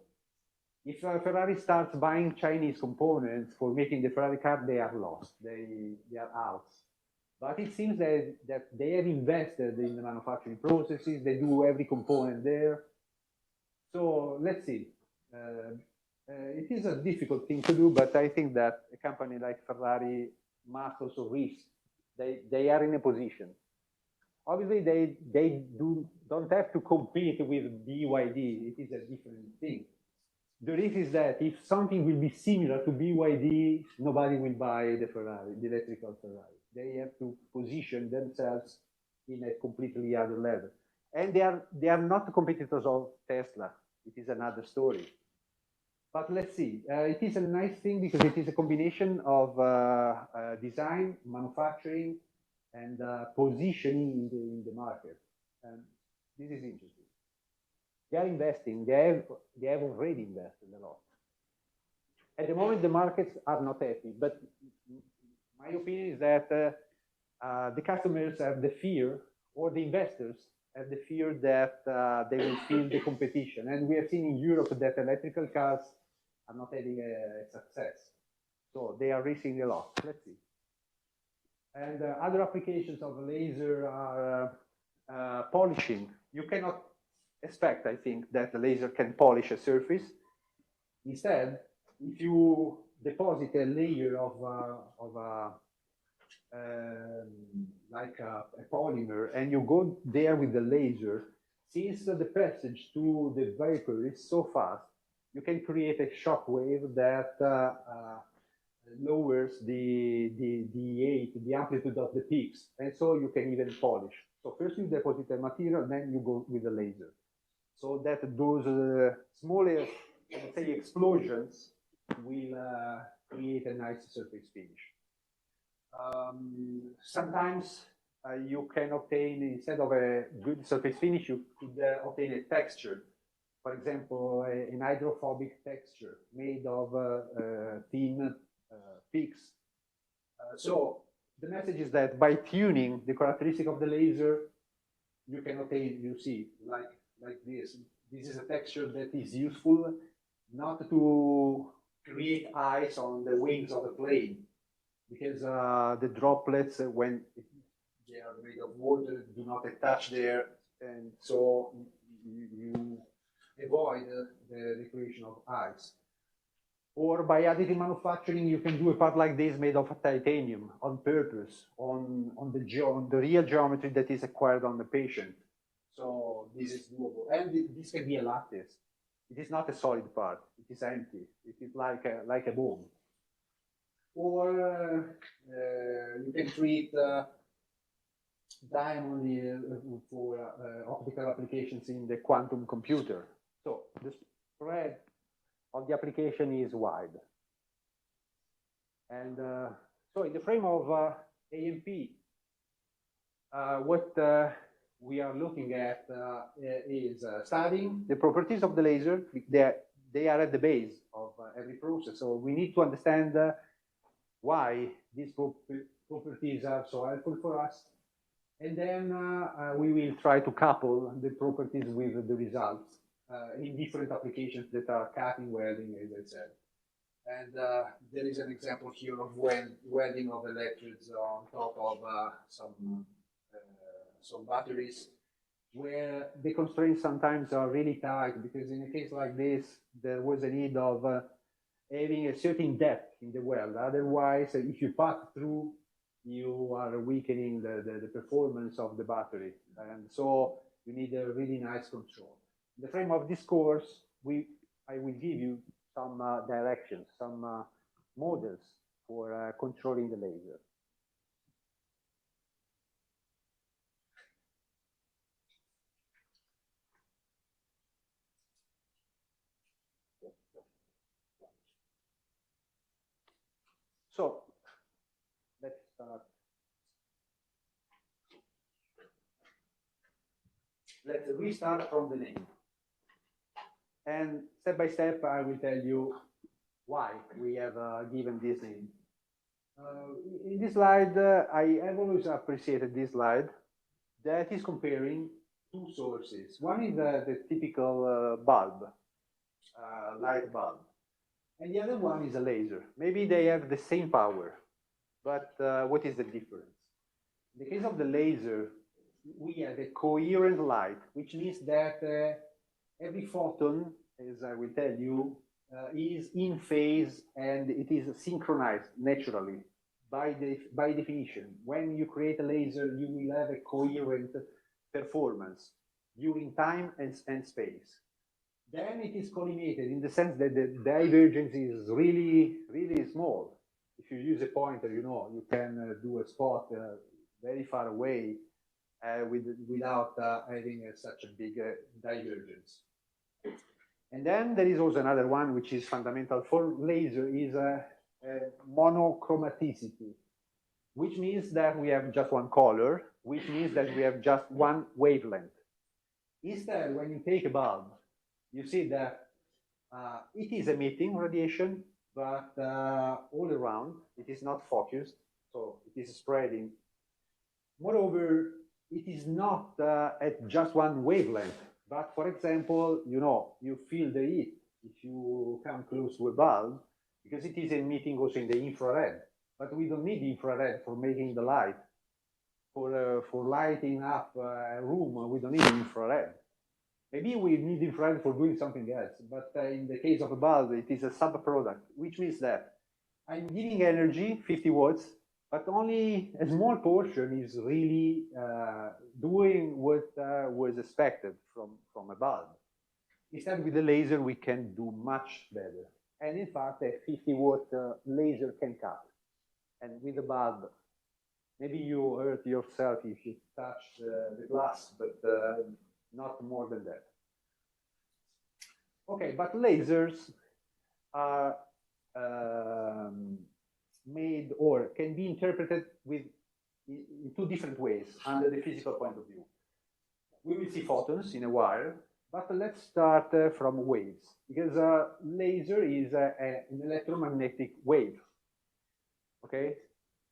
Speaker 1: If Ferrari starts buying Chinese components for making the Ferrari car, they are lost. They are out. But it seems that they have invested in the manufacturing processes. They do every component there. So let's see. It is a difficult thing to do, but I think that a company like Ferrari must also risk. They are in a position. Obviously, they don't have to compete with BYD. It is a different thing. The risk is that if something will be similar to BYD, nobody will buy the Ferrari, the electrical Ferrari. They have to position themselves in a completely other level. And they are not competitors of Tesla. It is another story. But let's see. It is a nice thing because it is a combination of design, manufacturing, and positioning in the market. And this is interesting. They are investing. They have already invested a lot. At the moment, the markets are not happy. But my opinion is that the customers have the fear, or the investors have the fear that they will feel the competition. And we have seen in Europe that electrical cars are not having a success. So they are risking a lot. Let's see. And other applications of laser are polishing. You cannot expect, I think, that the laser can polish a surface. Instead, if you deposit a layer of like a polymer, and you go there with the laser, since the passage to the vapor is so fast, you can create a shock wave that lowers the amplitude of the peaks, and so you can even polish. So first you deposit the material, then you go with the laser. So that those smaller, let's say, explosions will create a nice surface finish. Sometimes you can obtain, instead of a good surface finish, you could obtain a texture. For example, an hydrophobic texture made of thin peaks. So the message is that by tuning the characteristic of the laser, you can obtain, you see, like this. This is a texture that is useful not to create ice on the wings of a plane, because the droplets, when they are made of water, do not attach there, and so you avoid the creation of ice. Or by additive manufacturing, you can do a part like this made of titanium on purpose, on the real geometry that is acquired on the patient. So this is doable. And this can be a lattice. It is not a solid part. It is empty. It is like a bomb. Or you can treat diamond for optical applications in the quantum computer. So the spread of the application is wide. And so in the frame of AMP, what we are looking at is studying the properties of the laser. They are at the base of every process. So we need to understand why these properties are so helpful for us. And then we will try to couple the properties with the results in different applications that are cutting, welding, as I said. And there is an example here of welding of electrodes on top of some batteries, where the constraints sometimes are really tight, because in a case like this, there was a need of having a certain depth in the weld. Otherwise, if you pass through, you are weakening the performance of the battery. And so you need a really nice control. In the frame of this course, I will give you some directions, some models for controlling the laser. So let's start. Let's restart from the name. And step by step, I will tell you why we have given this name. In this slide, I have always appreciated this slide that is comparing two sources. One is the typical bulb, light bulb, and the other one is a laser. Maybe they have the same power, but what is the difference? In the case of the laser, we have a coherent light, which means that every photon, as I will tell you, is in phase and it is synchronized naturally by definition. When you create a laser, you will have a coherent performance during time and space. Then it is collimated in the sense that the divergence is really, really small. If you use a pointer, you know, you can do a spot very far away without having such a big divergence. And then there is also another one which is fundamental for laser is monochromaticity, which means that we have just one color, which means that we have just one wavelength. Instead, when you take a bulb, you see that it is emitting radiation, but all around, it is not focused, so it is spreading. Moreover, it is not at just one wavelength, but for example, you know, you feel the heat if you come close to a bulb, because it is emitting also in the infrared. But we don't need infrared for making the light. For lighting up a room, we don't need infrared. Maybe we need infrared for doing something else, but in the case of a bulb, it is a sub-product, which means that I'm giving energy, 50 watts, but only a small portion is really doing what was expected from a bulb. Instead, with the laser, we can do much better. And in fact, a 50-watt laser can cut. And with the bulb, maybe you hurt yourself if you touch the glass, but not more than that. Okay, but lasers are made or can be interpreted in two different ways under the physical point of view. We will see photons in a while, but let's start from waves, because laser is an electromagnetic wave. Okay,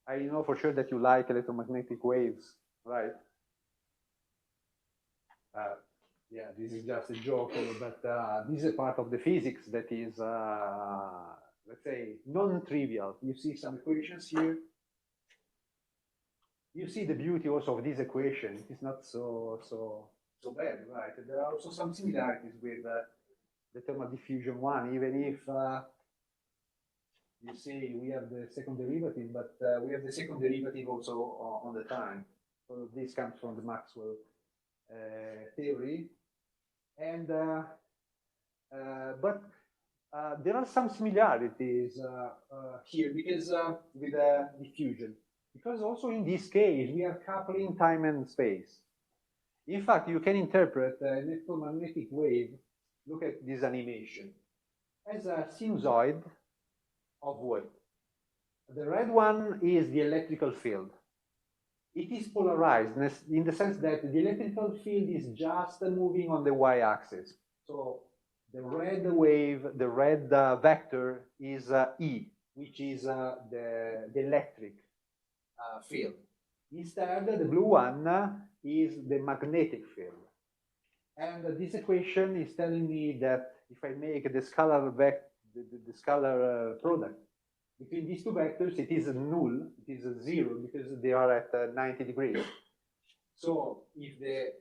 Speaker 1: I know for sure that you like electromagnetic waves, right? Yeah, this is just a joke, but this is a part of the physics that is, let's say, non-trivial. You see some equations here. You see the beauty also of this equation. It is not so bad, right? There are also some similarities with the thermal diffusion one, even if you see we have the second derivative, but we have the second derivative also on the time. So this comes from the Maxwell theory. And but there are some similarities here because with diffusion, because also in this case we are coupling time and space. In fact, you can interpret an electromagnetic wave. Look at this animation as a sinusoid of what? The red one is the electrical field. It is polarized in the sense that the electrical field is just moving on the y-axis. So the red wave, the red vector is E, which is the electric field. Instead, the blue one is the magnetic field. And this equation is telling me that if I make the scalar the scalar product between these two vectors, it is null, it is zero, because they are at 90 degrees. So if the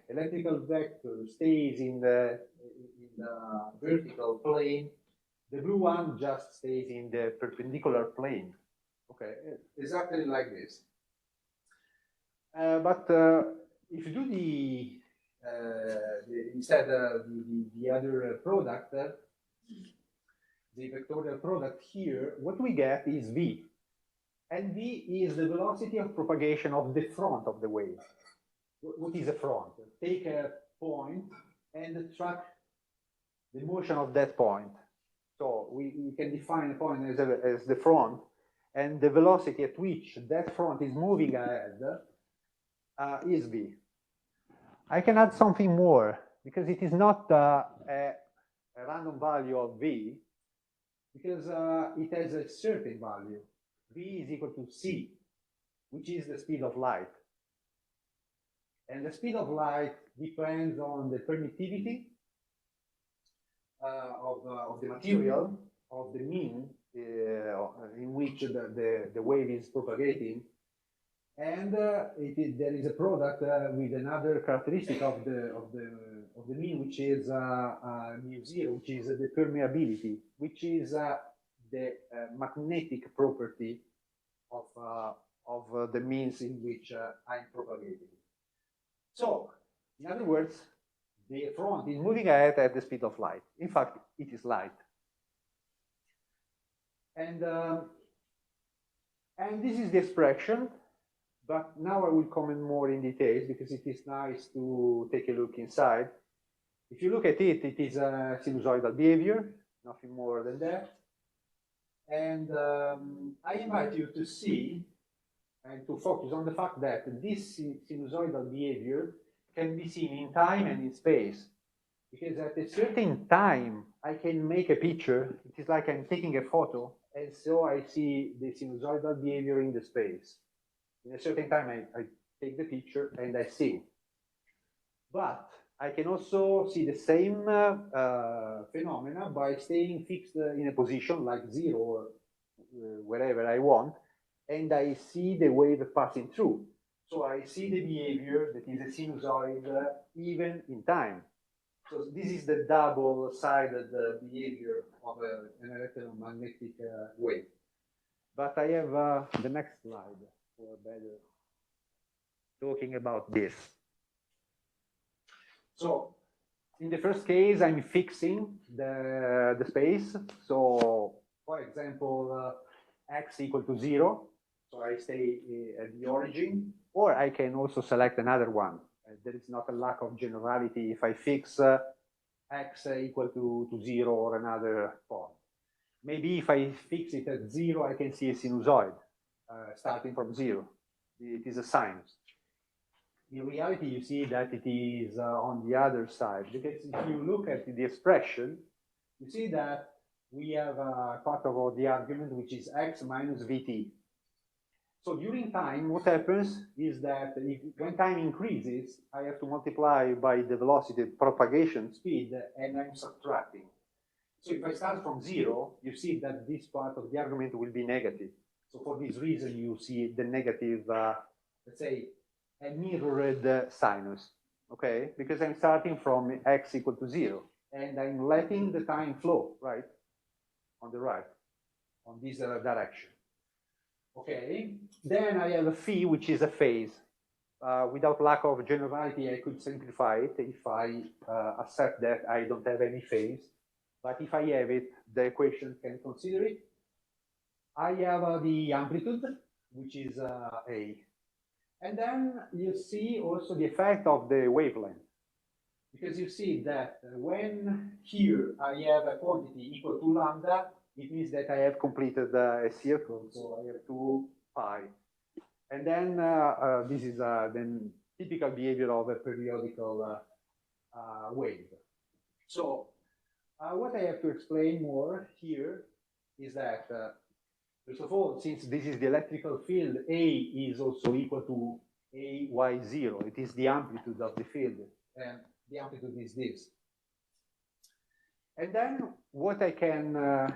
Speaker 1: electrical vector stays in the vertical plane, the blue one just stays in the perpendicular plane. Okay, exactly like this. But if you do instead the other product, the vectorial product here, what we get is V. And V is the velocity of propagation of the front of the wave. What is a front? Take a point and track the motion of that point. So we can define a point as the front. and the velocity at which that front is moving ahead is v. I can add something more, because it is not a random value of v, because it has a certain value. V is equal to c, which is the speed of light. And the speed of light depends on the permittivity of the material, of the mean in which the wave is propagating. And there is a product with another characteristic of the mean, which is mu zero, which is the permeability, which is the magnetic property of the means in which I'm propagating. So, in other words, the front is moving ahead at the speed of light. In fact, it is light. And this is the expression, but now I will comment more in details because it is nice to take a look inside. If you look at it, it is a sinusoidal behavior, nothing more than that. And I invite you to see and to focus on the fact that this sinusoidal behavior can be seen in time and in space. Because at a certain time, I can make a picture. It is like I'm taking a photo, and so I see the sinusoidal behavior in the space. In a certain time, I take the picture and I see. But I can also see the same phenomena by staying fixed in a position like 0 or wherever I want, and I see the wave passing through. So I see the behavior that is a sinusoid even in time. So this is the double-sided behavior of an electromagnetic wave. But I have the next slide for better talking about this. So in the first case, I'm fixing the space. So for example, x equal to 0. So I stay at the origin, or I can also select another one. There is not a lack of generality if I fix x equal to 0 or another point. Maybe if I fix it at 0, I can see a sinusoid starting from 0. It is a sinus. In reality, you see that it is on the other side, because if you look at the expression, you see that we have part of the argument, which is x minus vt. So during time, what happens is that when time increases, I have to multiply by the velocity propagation speed, and I'm subtracting. So if I start from 0, you see that this part of the argument will be negative. So for this reason, you see the negative, let's say, a mirrored sinus, okay? Because I'm starting from x equal to 0, and I'm letting the time flow, right? On the right, on this direction. Okay, then I have a phi, which is a phase. Without lack of generality, I could simplify it if I accept that I don't have any phase. But if I have it, the equation can consider it. I have the amplitude, which is A. And then you see also the effect of the wavelength. Because you see that when here I have a quantity equal to lambda, it means that I have completed a circle, so I have 2 pi. And then this is the typical behavior of a periodical wave. So what I have to explain more here is that, first of all, since this is the electrical field, A is also equal to AY0. It is the amplitude of the field, and the amplitude is this. And then what I can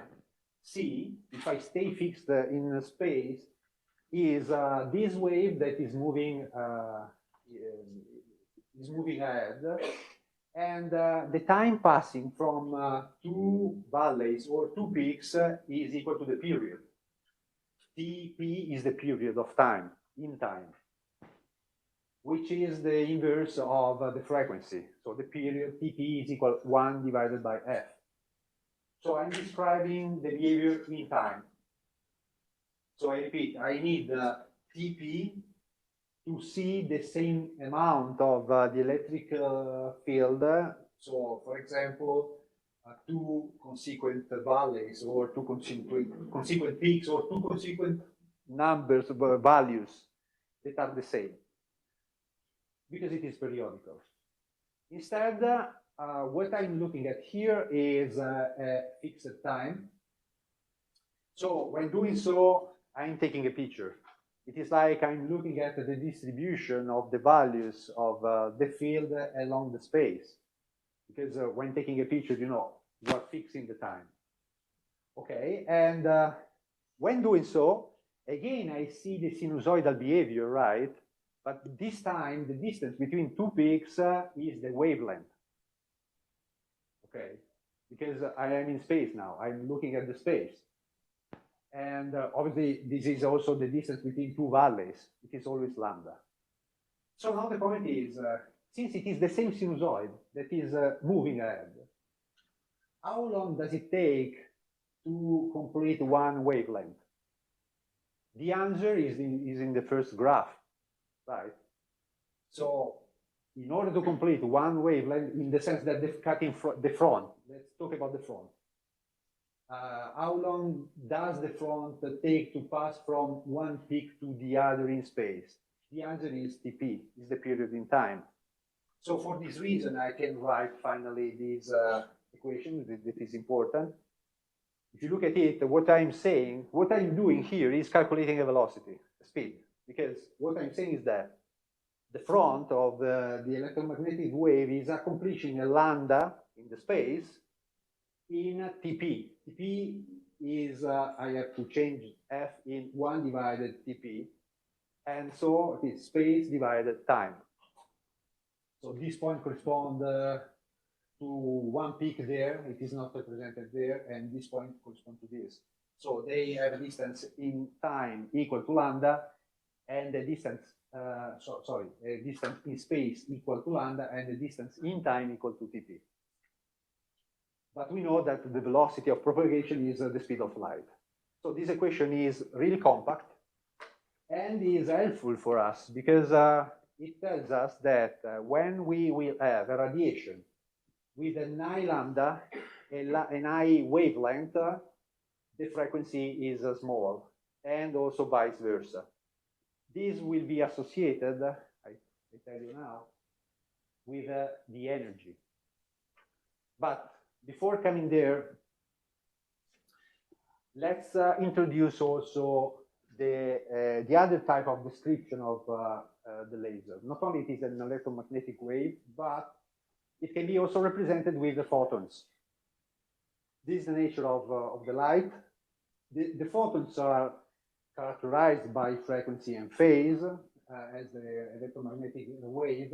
Speaker 1: see, if I stay fixed in space, is this wave that is moving ahead, and the time passing from 2 valleys or 2 peaks is equal to the period. Tp is the period of time, in time, which is the inverse of the frequency. So the period Tp is equal to 1 divided by f. So I'm describing the behavior in time. So I repeat, I need Tp to see the same amount of the electric field. So for example, two consequent valleys or two consequent peaks or two consequent numbers of values that are the same, because it is periodical. Instead, what I'm looking at here is a fixed time. So when doing so, I'm taking a picture. It is like I'm looking at the distribution of the values of the field along the space. Because when taking a picture, you know, you are fixing the time. Okay, and when doing so, again, I see the sinusoidal behavior, right? But this time, the distance between two peaks is the wavelength. Okay, because I am in space now. I'm looking at the space. And obviously, this is also the distance between two valleys. It is always lambda. So now the point is, since it is the same sinusoid that is moving ahead, how long does it take to complete one wavelength? The answer is in the first graph, right? So in order to complete one wavelength, in the sense that the cutting the front, let's talk about the front. How long does the front take to pass from one peak to the other in space? The answer is Tp, is the period in time. So for this reason, I can write finally this equation that is important. If you look at it, what I'm saying, what I'm doing here is calculating a velocity, a speed, because what I'm saying is that the front of the electromagnetic wave is accomplishing a lambda in the space in Tp. Tp is, I have to change F in 1 divided Tp, and so it is space divided time. So this point corresponds to one peak there, it is not represented there, and this point corresponds to this. So they have a distance in time equal to lambda, and the distance, a distance in space equal to lambda, and the distance in time equal to Tp. But we know that the velocity of propagation is the speed of light. So this equation is really compact and is helpful for us because it tells us that when we will have a radiation with an high lambda, an high wavelength, the frequency is small, and also vice versa. This will be associated, I tell you now, with the energy. But before coming there, let's introduce also the other type of description of the laser. Not only it is an electromagnetic wave, but it can be also represented with the photons. This is the nature of the light. The photons are characterized by frequency and phase as the electromagnetic wave,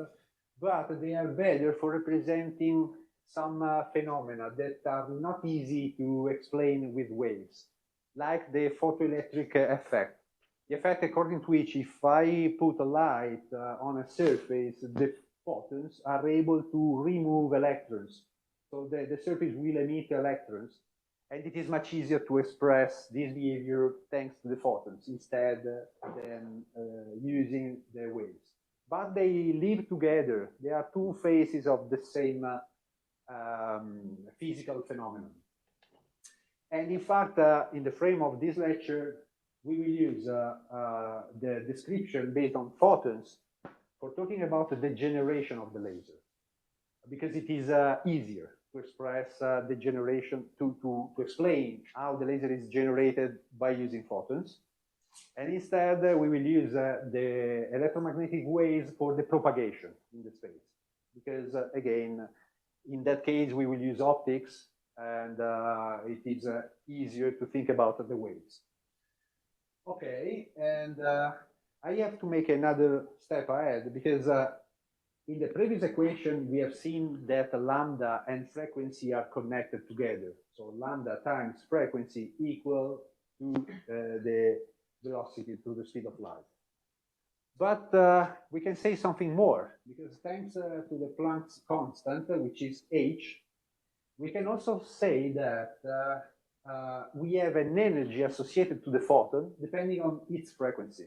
Speaker 1: but they are better for representing some phenomena that are not easy to explain with waves, like the photoelectric effect. The effect according to which if I put a light on a surface, the photons are able to remove electrons. So the surface will emit electrons, and it is much easier to express this behavior thanks to the photons instead than using the waves. But they live together. They are two phases of the same physical phenomenon. And in fact, in the frame of this lecture, we will use the description based on photons for talking about the generation of the laser, because it is easier to express the generation, to explain how the laser is generated by using photons. And instead, we will use the electromagnetic waves for the propagation in the space, because again, in that case, we will use optics, and it is easier to think about the waves. Okay, and I have to make another step ahead, because in the previous equation, we have seen that lambda and frequency are connected together. So lambda times frequency equal to the velocity, to the speed of light. But we can say something more, because thanks to the Planck's constant, which is h, we can also say that we have an energy associated to the photon depending on its frequency.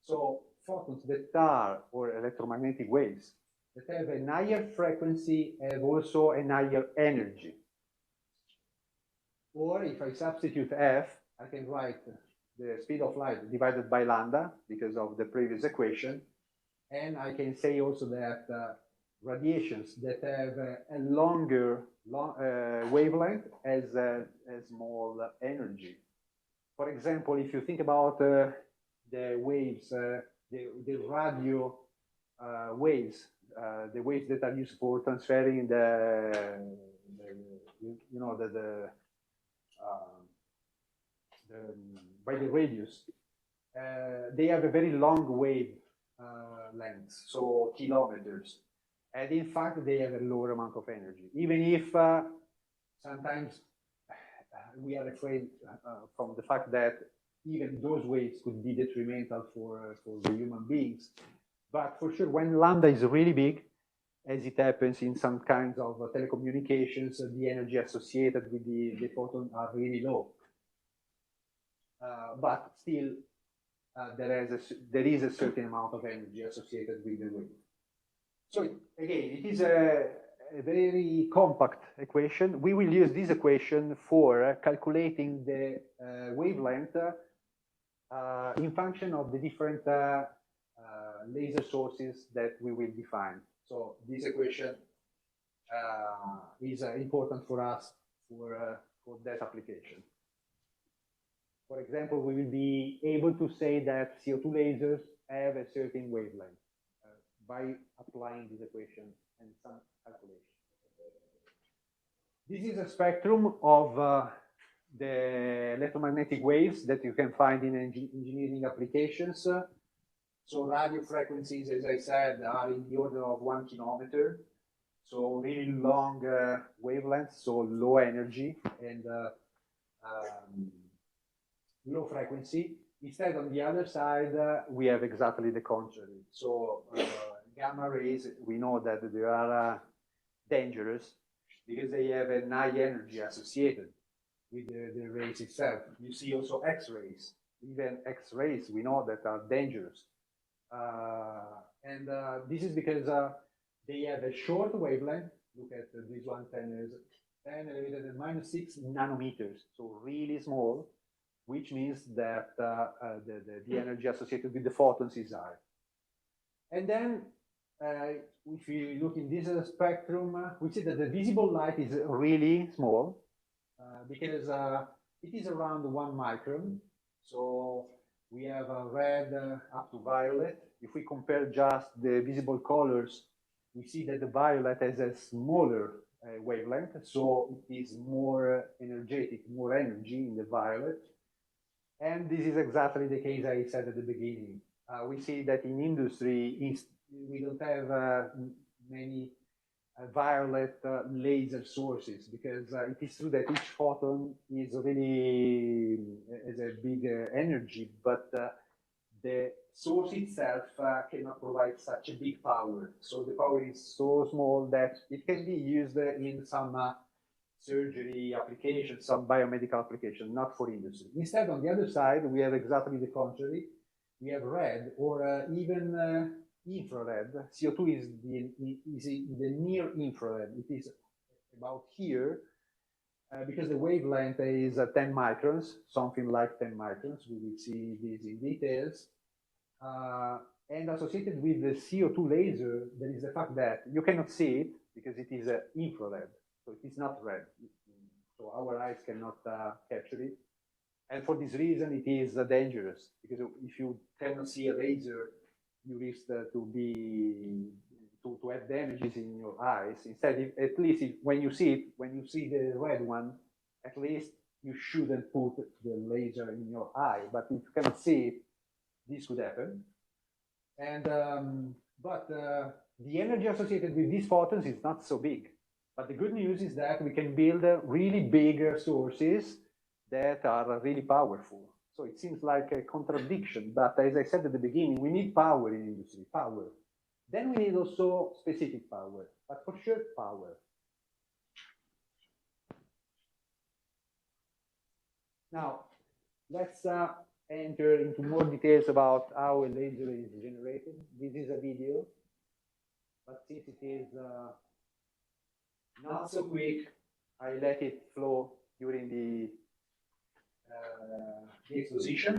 Speaker 1: So photons that are, or electromagnetic waves, that have a higher frequency have also a higher energy. Or if I substitute f, I can write the speed of light divided by lambda because of the previous equation. And I can say also that radiations that have a longer wavelength has a small energy. For example, if you think about the waves, the radio waves, the waves that are used for transferring by the radius, they have a very long wave length, so kilometers. And in fact, they have a lower amount of energy, even if sometimes we are afraid from the fact that even those waves could be detrimental for the human beings. But for sure, when lambda is really big, as it happens in some kinds of telecommunications, the energy associated with the photon are really low. But still, there is a certain amount of energy associated with the wave. So again, it is a very compact equation. We will use this equation for calculating the wavelength in function of the different laser sources that we will define. So this equation is important for us for that application. For example, we will be able to say that CO2 lasers have a certain wavelength by applying this equation and some calculation. This is a spectrum of the electromagnetic waves that you can find in engineering applications. So radio frequencies, as I said, are in the order of 1 kilometer. So really long wavelengths, so low energy and low frequency. Instead, on the other side, we have exactly the contrary. So gamma rays, we know that they are dangerous because they have a high energy associated with the rays itself. You see also X-rays. Even X-rays, we know that are dangerous. And this is because they have a short wavelength. Look at this one, 10 elevated at -6 nanometers, so really small, which means that the energy associated with the photons is high. And then, if you look in this spectrum, we see that the visible light is really small because it is around 1 micron. So we have red up to violet. If we compare just the visible colors, we see that the violet has a smaller wavelength, so it is more energetic, more energy in the violet. And this is exactly the case I said at the beginning. We see that in industry, we don't have many violet laser sources because it is true that each photon is really has a big energy, but the source itself cannot provide such a big power. So the power is so small that it can be used in some surgery applications, some biomedical applications, not for industry. Instead, on the other side, we have exactly the contrary. We have red or even infrared. CO2 is in the near infrared. It is about here because the wavelength is 10 microns, something like 10 microns. We will see this in details. And associated with the CO2 laser, there is the fact that you cannot see it because it is infrared. So it is not red. So our eyes cannot capture it. And for this reason, it is dangerous because if you cannot see a laser, you risk to have damages in your eyes. Instead, at least when you see the red one, at least you shouldn't put the laser in your eye. But if you cannot see it, this could happen. And but the energy associated with these photons is not so big. But the good news is that we can build really big sources that are really powerful. So it seems like a contradiction, but as I said at the beginning, we need power in industry, power. Then we need also specific power, but for sure, power. Now, let's enter into more details about how a laser is generated. This is a video, but since it is not so quick, I let it flow during the exposition.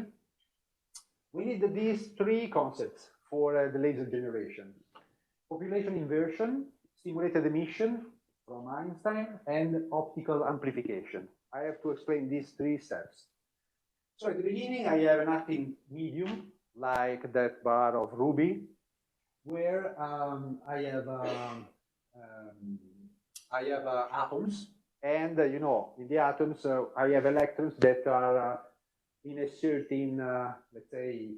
Speaker 1: We need these three concepts for the laser generation: population inversion, stimulated emission from Einstein, and optical amplification. I have to explain these three steps. So at the beginning, I have an active medium, like that bar of Ruby, where I have atoms, and you know, in the atoms, I have electrons that are in a certain, let's say,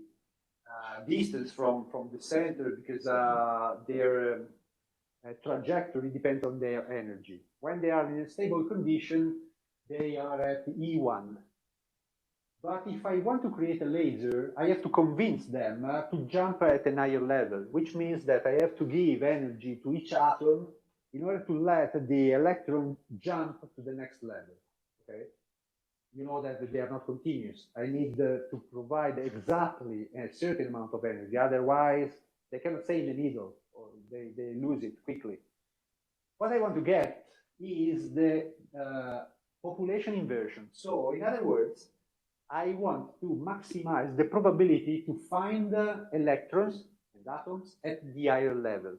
Speaker 1: distance from the center, because their trajectory depends on their energy. When they are in a stable condition, they are at E1. But if I want to create a laser, I have to convince them to jump at an higher level, which means that I have to give energy to each atom in order to let the electron jump to the next level. Okay? You know that they are not continuous. I need to provide exactly a certain amount of energy. Otherwise, they cannot stay in the middle, or they lose it quickly. What I want to get is the population inversion. So, in other words, I want to maximize the probability to find electrons and atoms at the higher level.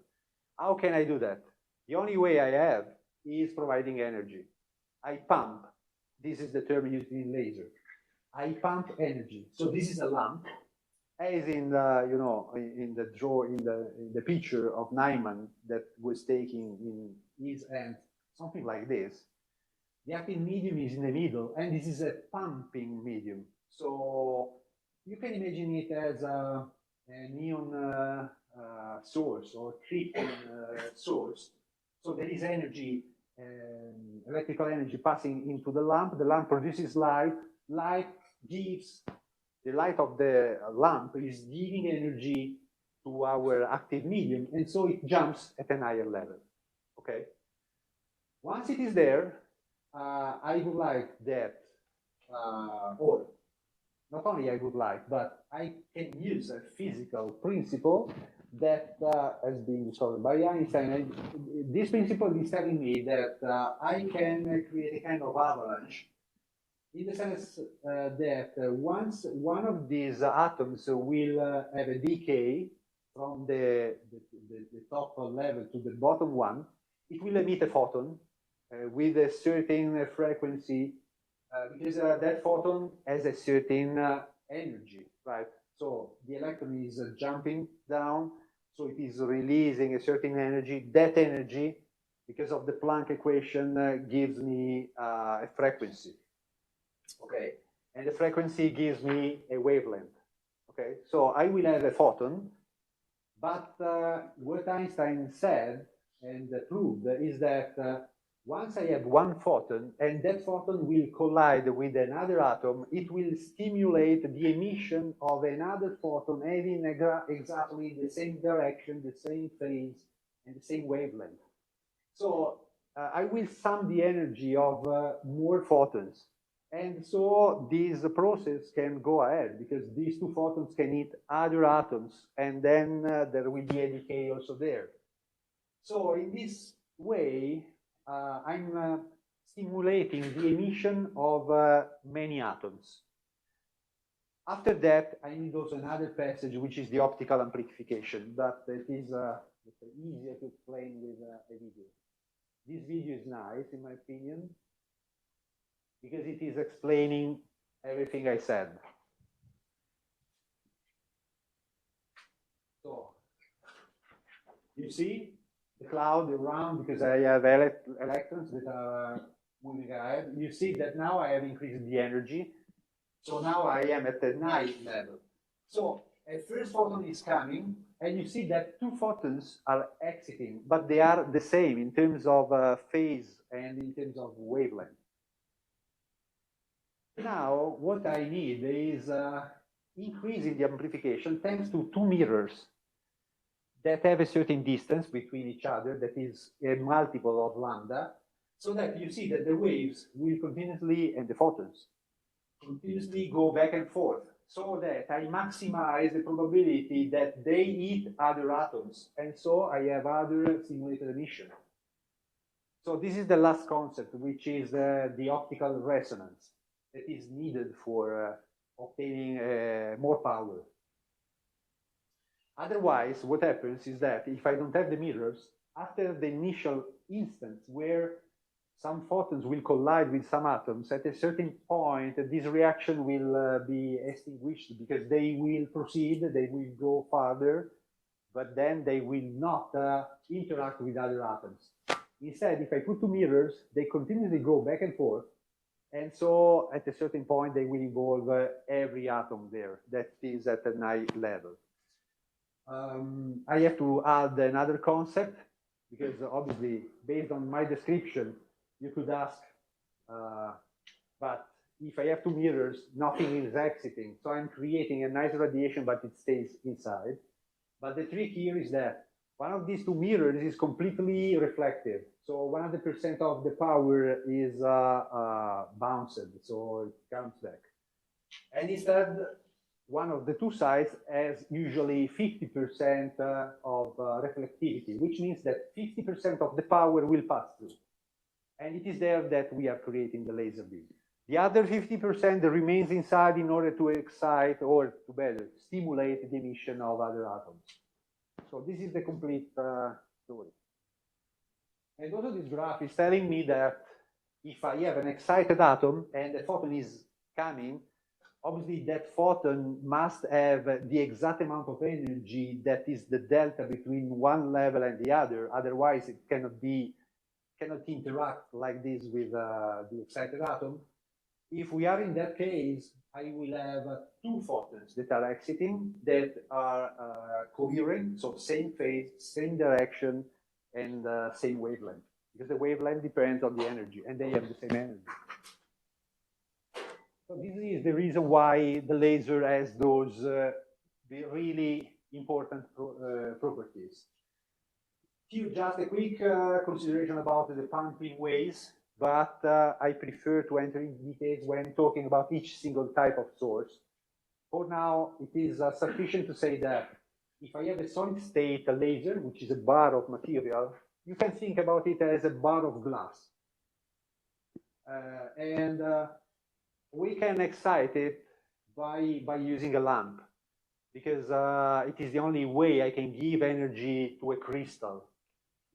Speaker 1: How can I do that? The only way I have is providing energy. I pump. This is the term used in laser. I pump energy. So this is a lamp, as in the, you know, in the picture of Nyman that was taking in his hand, something like this. The active medium is in the middle, and this is a pumping medium. So you can imagine it as a neon source or krypton source. So there is energy, electrical energy passing into the lamp. The lamp produces light. Light gives, the light of the lamp is giving energy to our active medium, and so it jumps at a higher level. Okay. Once it is there, I would like that, or not only I would like, but I can use a physical principle that has been discovered by Einstein. And this principle is telling me that I can create a kind of avalanche, in the sense that once one of these atoms will have a decay from the top level to the bottom one, it will emit a photon with a certain frequency, because that photon has a certain energy, right? So the electron is jumping down, so it is releasing a certain energy. That energy, because of the Planck equation, gives me a frequency. Okay, and the frequency gives me a wavelength. Okay, so I will have a photon, but what Einstein said and proved is that once I have one photon, and that photon will collide with another atom, it will stimulate the emission of another photon having exactly the same direction, the same phase, and the same wavelength. So I will sum the energy of more photons. And so this process can go ahead, because these two photons can hit other atoms, and then there will be a decay also there. So in this way, I'm stimulating the emission of many atoms. After that, I need also another passage, which is the optical amplification, but it is easier to explain with a video. This video is nice, in my opinion, because it is explaining everything I said. So, you see the cloud around, because I have electrons that are moving ahead. You see that now I have increased the energy. So now I am at the night level. So a first photon is coming, and you see that two photons are exiting, but they are the same in terms of phase and in terms of wavelength. Now, what I need is increasing the amplification thanks to two mirrors that have a certain distance between each other, that is a multiple of lambda, so that you see that the waves will continuously, and the photons, continuously go back and forth, so that I maximize the probability that they hit other atoms, and so I have other stimulated emission. So this is the last concept, which is the optical resonance that is needed for obtaining more power. Otherwise, what happens is that if I don't have the mirrors, after the initial instance where some photons will collide with some atoms, at a certain point, this reaction will be extinguished because they will proceed, they will go farther, but then they will not interact with other atoms. Instead, if I put two mirrors, they continuously go back and forth, and so at a certain point, they will involve every atom there that is at an high level. I have to add another concept, because obviously, based on my description, you could ask, but if I have two mirrors, nothing is exiting. So I'm creating a nice radiation, but it stays inside. But the trick here is that one of these two mirrors is completely reflective. So 100% of the power is bounced, so it comes back. And instead, one of the two sides has usually 50% of reflectivity, which means that 50% of the power will pass through. And it is there that we are creating the laser beam. The other 50% remains inside in order to excite, or to better, stimulate the emission of other atoms. So this is the complete story. And also this graph is telling me that if I have an excited atom and a photon is coming, obviously that photon must have the exact amount of energy that is the delta between one level and the other. Otherwise, it cannot interact like this with the excited atom. If we are in that case, I will have two photons that are exiting that are coherent, so same phase, same direction, and same wavelength, because the wavelength depends on the energy, and they have the same energy. So this is the reason why the laser has those really important properties. Just a quick consideration about the pumping ways, but I prefer to enter in details when talking about each single type of source. For now, it is sufficient to say that if I have a solid state laser, which is a bar of material, you can think about it as a bar of glass. And we can excite it by using a lamp, because it is the only way I can give energy to a crystal.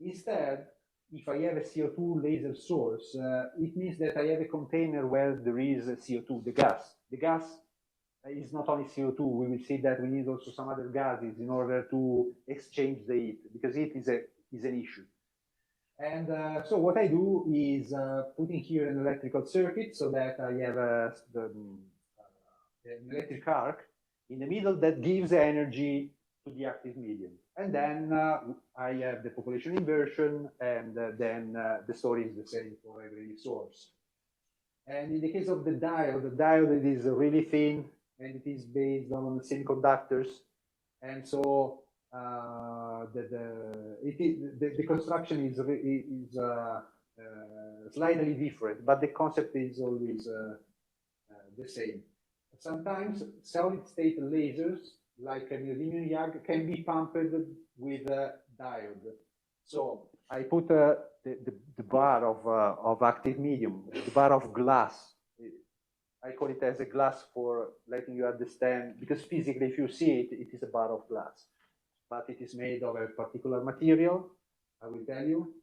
Speaker 1: Instead, if I have a CO2 laser source, it means that I have a container where there is CO2, the gas. The gas is not only CO2, we will see that we need also some other gases in order to exchange the heat, because heat is an issue. And so what I do is putting here an electrical circuit so that I have an electric arc in the middle that gives energy to the active medium. And then I have the population inversion, and then the story is the same for every source. And in the case of the diode is really thin, and it is based on semiconductors. And so the construction is slightly different, but the concept is always the same. Sometimes solid-state lasers, like a neodymium YAG, can be pumped with a diode. So I put the bar of active medium, the bar of glass. I call it as a glass for letting you understand, because physically, if you see it, it is a bar of glass. But it is made of a particular material, I will tell you.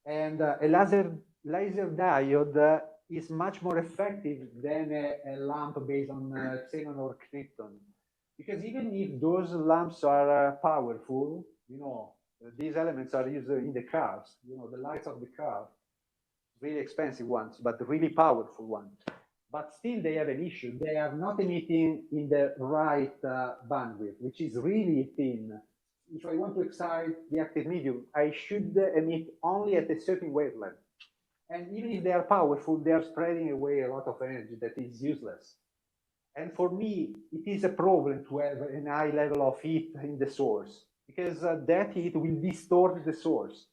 Speaker 1: And a laser diode is much more effective than a lamp based on xenon or krypton. Because even if those lamps are powerful, you know, these elements are used in the cars, you know, the lights of the car, really expensive ones, but really powerful ones. But still they have an issue. They are not emitting in the right bandwidth, which is really thin. If I want to excite the active medium, I should emit only at a certain wavelength. And even if they are powerful, they are spreading away a lot of energy that is useless. And for me, it is a problem to have a high level of heat in the source, because that heat will distort the source.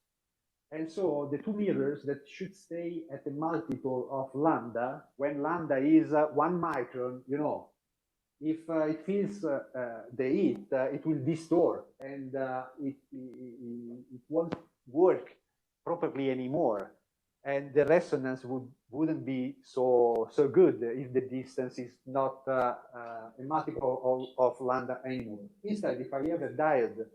Speaker 1: And so the two mirrors that should stay at a multiple of lambda, when lambda is 1 micron, you know, if it feels the heat, it will distort, and it won't work properly anymore. and the resonance wouldn't be so good if the distance is not a multiple of lambda anymore. Instead, if I have a diode,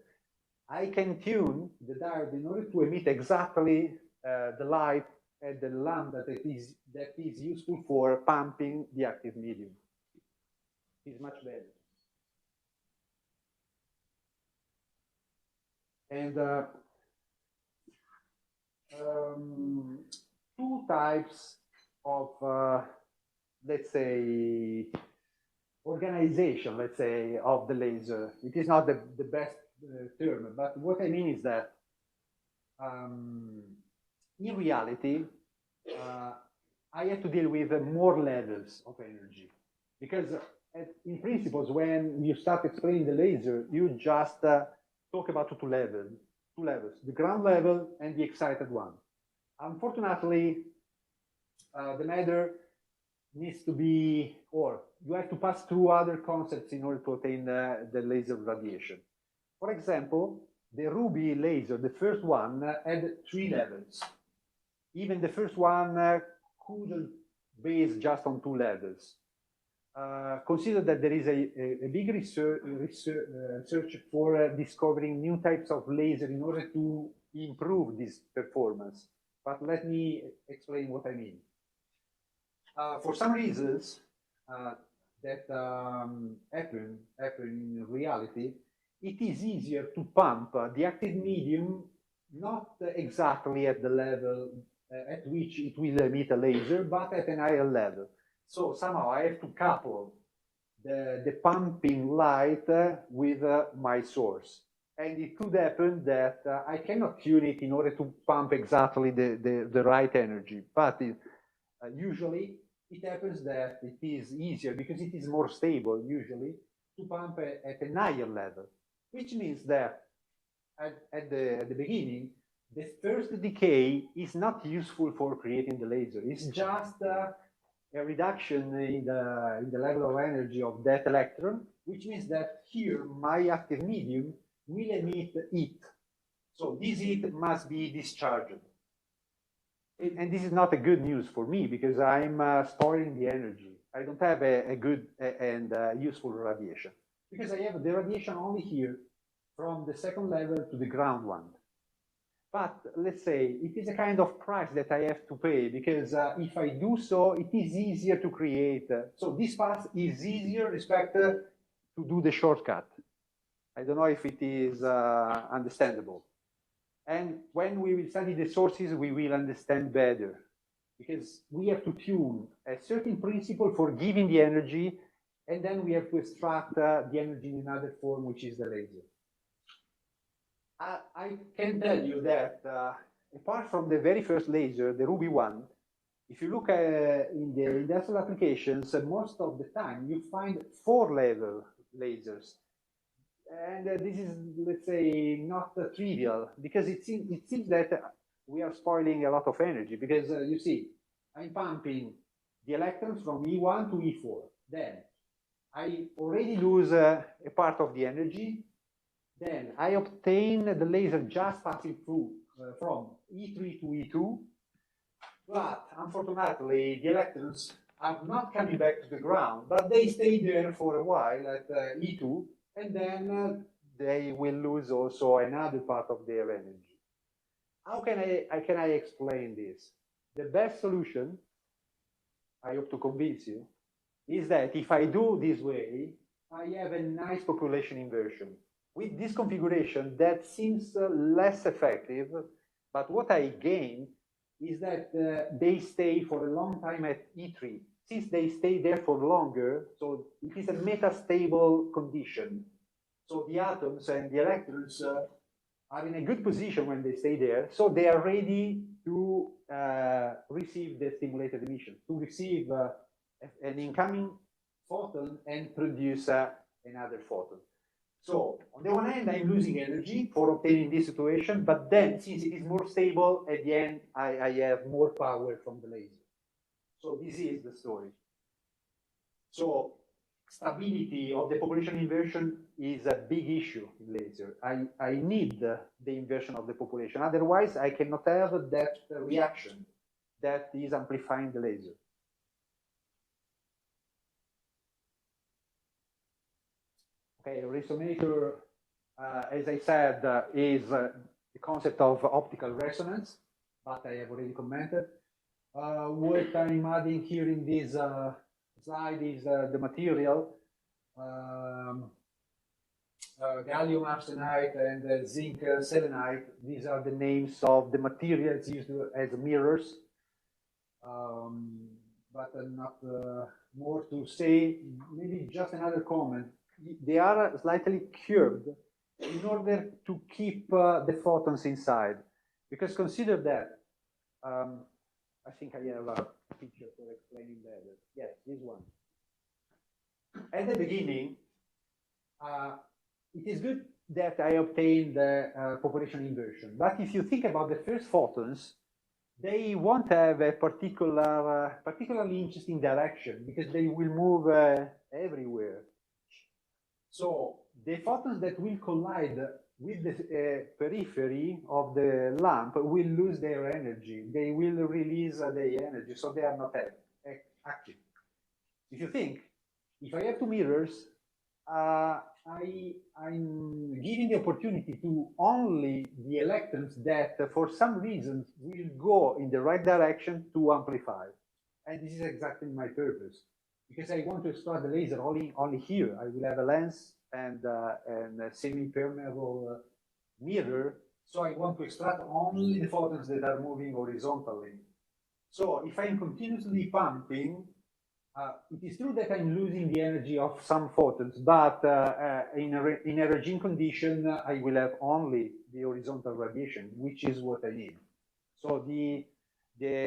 Speaker 1: I can tune the diode in order to emit exactly the light at the lambda that is useful for pumping the active medium. It's much better. And two types of, let's say, organization, let's say, of the laser. It is not the best term, but what I mean is that in reality, I have to deal with more levels of energy, because in principle, when you start explaining the laser, you just talk about two levels, the ground level and the excited one. Unfortunately, the matter needs to be, or you have to pass through other concepts in order to obtain the laser radiation. For example, the Ruby laser, the first one, had 3 levels. Even the first one couldn't base just on 2 levels. Consider that there is a big research for discovering new types of laser in order to improve this performance. But let me explain what I mean. For some reasons that happen in reality, it is easier to pump the active medium not exactly at the level at which it will emit a laser, but at an higher level. So somehow I have to couple the pumping light with my source. And it could happen that I cannot tune it in order to pump exactly the right energy. But usually it happens that it is easier, because it is more stable usually, to pump at a higher level. Which means that at the beginning, the first decay is not useful for creating the laser. It's just a reduction in the level of energy of that electron, which means that here my active medium will emit heat. So this heat must be discharged. And this is not a good news for me, because I'm storing the energy. I don't have a good and useful radiation, because I have the radiation only here from the second level to the ground one. But let's say it is a kind of price that I have to pay, because if I do so, it is easier to create. So this path is easier respect to do the shortcut. I don't know if it is understandable. And when we will study the sources, we will understand better, because we have to tune a certain principle for giving the energy, and then we have to extract the energy in another form, which is the laser. I can tell you that apart from the very first laser, the Ruby one, if you look in the industrial applications, most of the time you find 4-level lasers. And this is, let's say, not trivial, because it seems that we are spoiling a lot of energy, because you see, I'm pumping the electrons from E1 to E4. Then I already lose a part of the energy. Then I obtain the laser just passing through from E3 to E2. But unfortunately, the electrons are not coming back to the ground, but they stay there for a while at E2, and then they will lose also another part of their energy. How can I explain this? The best solution, I hope to convince you, is that if I do this way, I have a nice population inversion. With this configuration, that seems less effective, but what I gain is that they stay for a long time at E3. Since they stay there for longer, so it is a metastable condition. So the atoms and the electrons are in a good position when they stay there, so they are ready to receive the stimulated emission, to receive an incoming photon and produce another photon. So on the one hand, I'm losing energy for obtaining this situation, but then since it is more stable, at the end, I have more power from the laser. So this is the story. So stability of the population inversion is a big issue in laser. I need the inversion of the population. Otherwise, I cannot have that reaction. that is amplifying the laser. Okay, a resonator, as I said, is the concept of optical resonance, but I have already commented. What I'm adding here in this slide is the material. Gallium arsenide and zinc selenide. These are the names of the materials used as mirrors. But not more to say. Maybe just another comment. They are slightly curved in order to keep the photons inside. Because consider that, I think I have a picture for explaining that. Yes, this one. At the beginning, it is good that I obtained the population inversion. But if you think about the first photons, they won't have a particularly interesting direction because they will move everywhere. So the photons that will collide with the periphery of the lamp will lose their energy. They will release the energy, so they are not active. If you think, if I have two mirrors, I'm giving the opportunity to only the electrons that, for some reason, will go in the right direction to amplify. And this is exactly my purpose. Because I want to extract the laser only here. I will have a lens and a semi-permeable mirror. So I want to extract only the photons that are moving horizontally. So if I'm continuously pumping, it is true that I'm losing the energy of some photons, but in a regime condition, I will have only the horizontal radiation, which is what I need. So the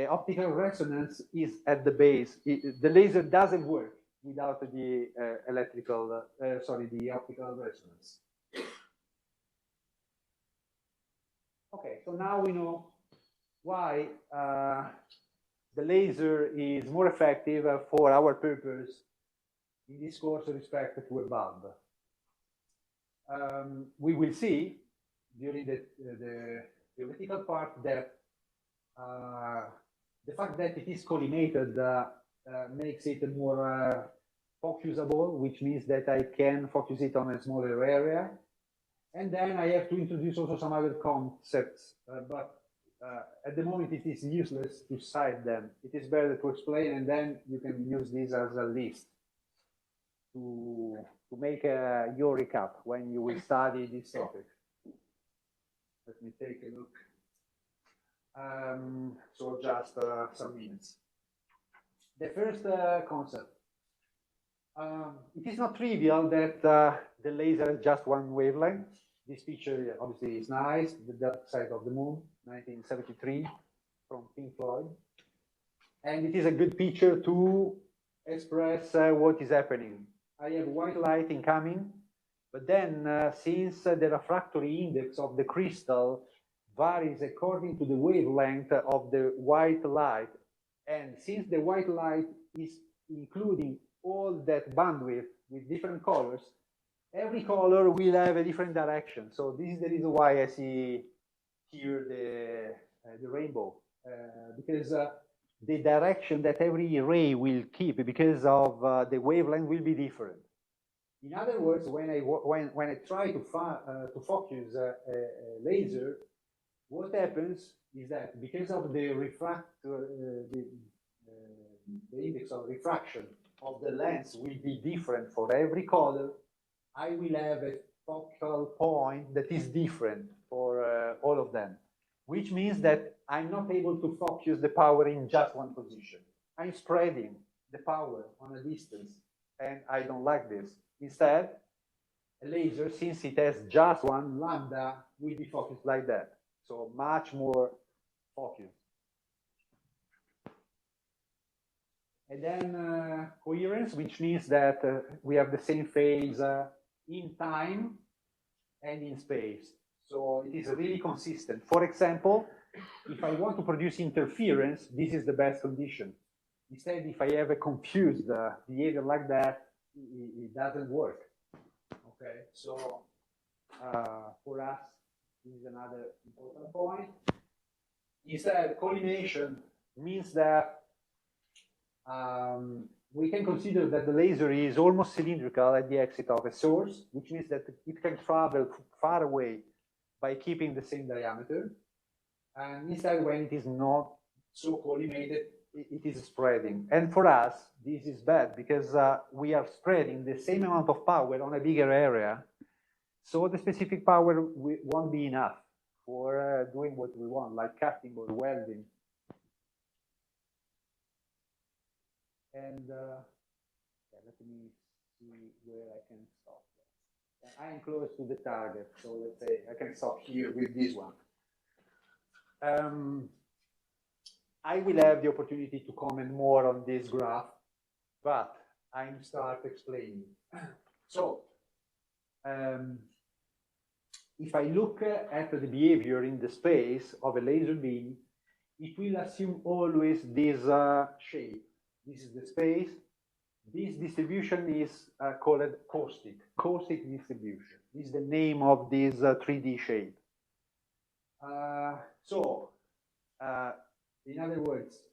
Speaker 1: optical resonance is at the base. The laser doesn't work without the the optical resonance. Okay, so now we know why the laser is more effective for our purpose in this course with respect to a bulb. We will see during the theoretical part that the fact that it is collimated makes it more focusable, which means that I can focus it on a smaller area. And then I have to introduce also some other concepts, but at the moment it is useless to cite them. It is better to explain, and then you can use this as a list to make your recap when you will study this topic. Let me take a look. So just some minutes. The first concept. It is not trivial that the laser has just one wavelength. This picture obviously is nice, the dark side of the moon, 1973, from Pink Floyd. And it is a good picture to express what is happening. I have white light incoming, but then since the refractory index of the crystal varies according to the wavelength of the white light, and since the white light is including all that bandwidth with different colors, every color will have a different direction. So this is the reason why I see here the rainbow, because the direction that every ray will keep because of the wavelength will be different. In other words, when I try to focus a laser, what happens is that because of the index of refraction of the lens will be different for every color, I will have a focal point that is different for all of them, which means that I'm not able to focus the power in just one position. I'm spreading the power on a distance, and I don't like this. Instead, a laser, since it has just one lambda, will be focused like that. So much more focused. And then coherence, which means that we have the same phase in time and in space. So it is really consistent. For example, if I want to produce interference, this is the best condition. Instead, if I have a confused behavior like that, it doesn't work. Okay, so for us, this is another important point. Instead, collimation means that we can consider that the laser is almost cylindrical at the exit of a source, which means that it can travel far away by keeping the same diameter. And instead, when it is not so collimated, it is spreading. And for us, this is bad because we are spreading the same amount of power on a bigger area. So the specific power won't be enough for doing what we want, like cutting or welding. And let me see where I can stop. I am close to the target, so let's say I can stop here with this one. I will have the opportunity to comment more on this graph, but I'm start explaining. So, if I look at the behavior in the space of a laser beam, it will assume always this shape. This is the space. This distribution is called caustic distribution. This is the name of this 3D shape. In other words,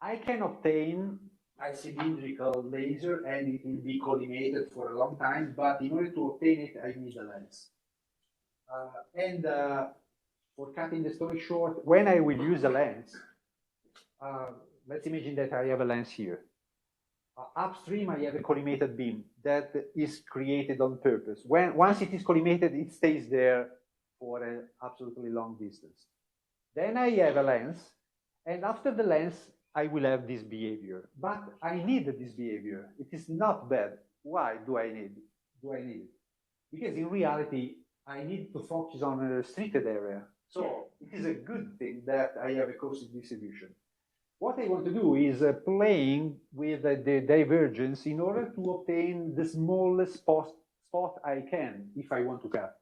Speaker 1: I can obtain a cylindrical laser and it will be collimated for a long time, but in order to obtain it, I need a lens. For cutting the story short, when I will use a lens, let's imagine that I have a lens here. Upstream, I have a collimated beam that is created on purpose. Once it is collimated, it stays there for an absolutely long distance. Then I have a lens, and after the lens, I will have this behavior. But I need this behavior. It is not bad. Why do I need it? Because in reality, I need to focus on a restricted area. So it is a good thing that I have a caustic distribution. What I want to do is playing with the divergence in order to obtain the smallest spot I can if I want to cut.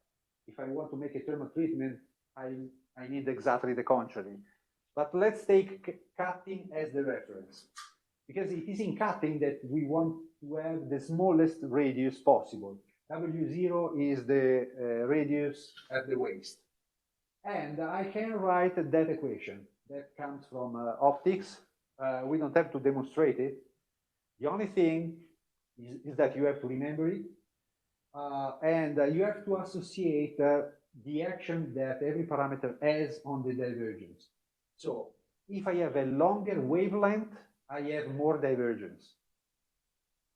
Speaker 1: If I want to make a thermal treatment, I need exactly the contrary. But let's take cutting as the reference, because it is in cutting that we want to have the smallest radius possible. W0 is the radius at the waist. And I can write that equation that comes from optics. We don't have to demonstrate it. The only thing is that you have to remember it. And you have to associate the action that every parameter has on the divergence. So if I have a longer wavelength, I have more divergence.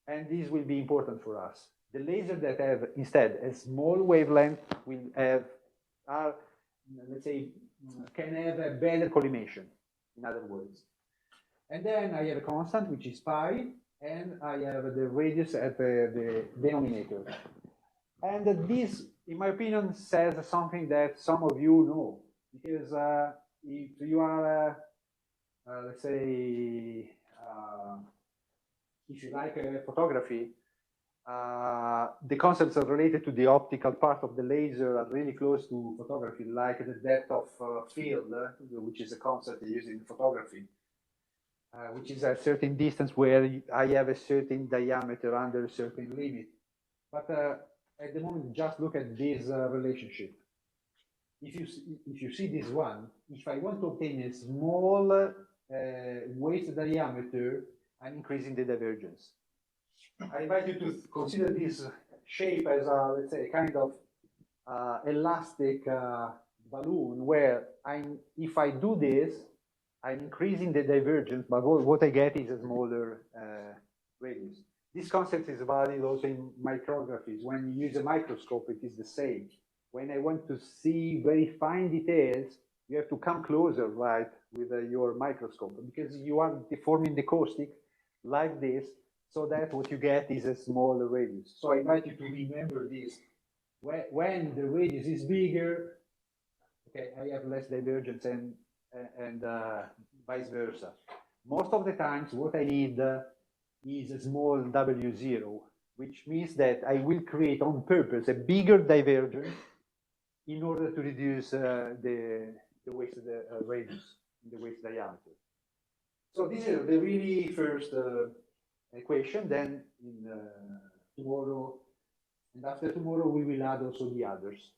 Speaker 1: And this will be important for us. The laser that have instead a small wavelength will have, let's say, can have a better collimation, in other words. And then I have a constant, which is pi, and I have the radius at the denominator. And this, in my opinion, says something that some of you know, because if you are, let's say, if you like photography, the concepts are related to the optical part of the laser are really close to photography, like the depth of field, which is a concept used in photography, which is a certain distance where I have a certain diameter under a certain limit. But at the moment, just look at this relationship. If you see this one, if I want to obtain a small waist diameter, I'm increasing the divergence. I invite you to consider this shape as a, let's say, a kind of elastic balloon where if I do this, I'm increasing the divergence, but what I get is a smaller radius. This concept is valid also in micrographies. When you use a microscope, it is the same. When I want to see very fine details, you have to come closer, right, with your microscope, because you are deforming the caustic like this, so that what you get is a smaller radius. So I invite you to remember this. When the radius is bigger, okay, I have less divergence and vice versa. Most of the times, what I need is a small W0, which means that I will create on purpose a bigger divergence in order to reduce the waist radius, the waist diameter. So this is the really first equation. Then in tomorrow and after tomorrow, we will add also the others.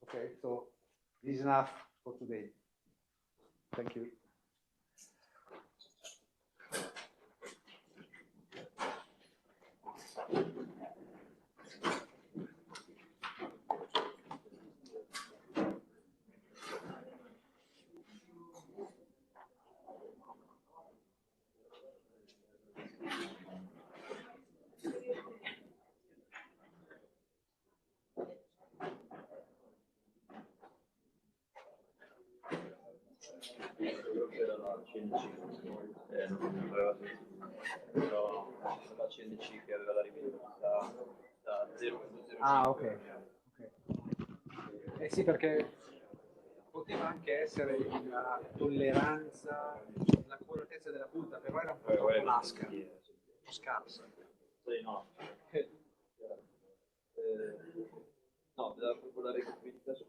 Speaker 1: Okay, so this is enough for today. Thank you.
Speaker 2: era la CNC, non aveva però la CNC che aveva la riveduta da 0,05.
Speaker 1: Ah, ok. Eh sì, perché poteva anche essere la tolleranza, l'accuratezza della punta, però era un po' troppo lasca, un po' scarsa.
Speaker 2: Sì, no. No, dava proprio la regolabilità sul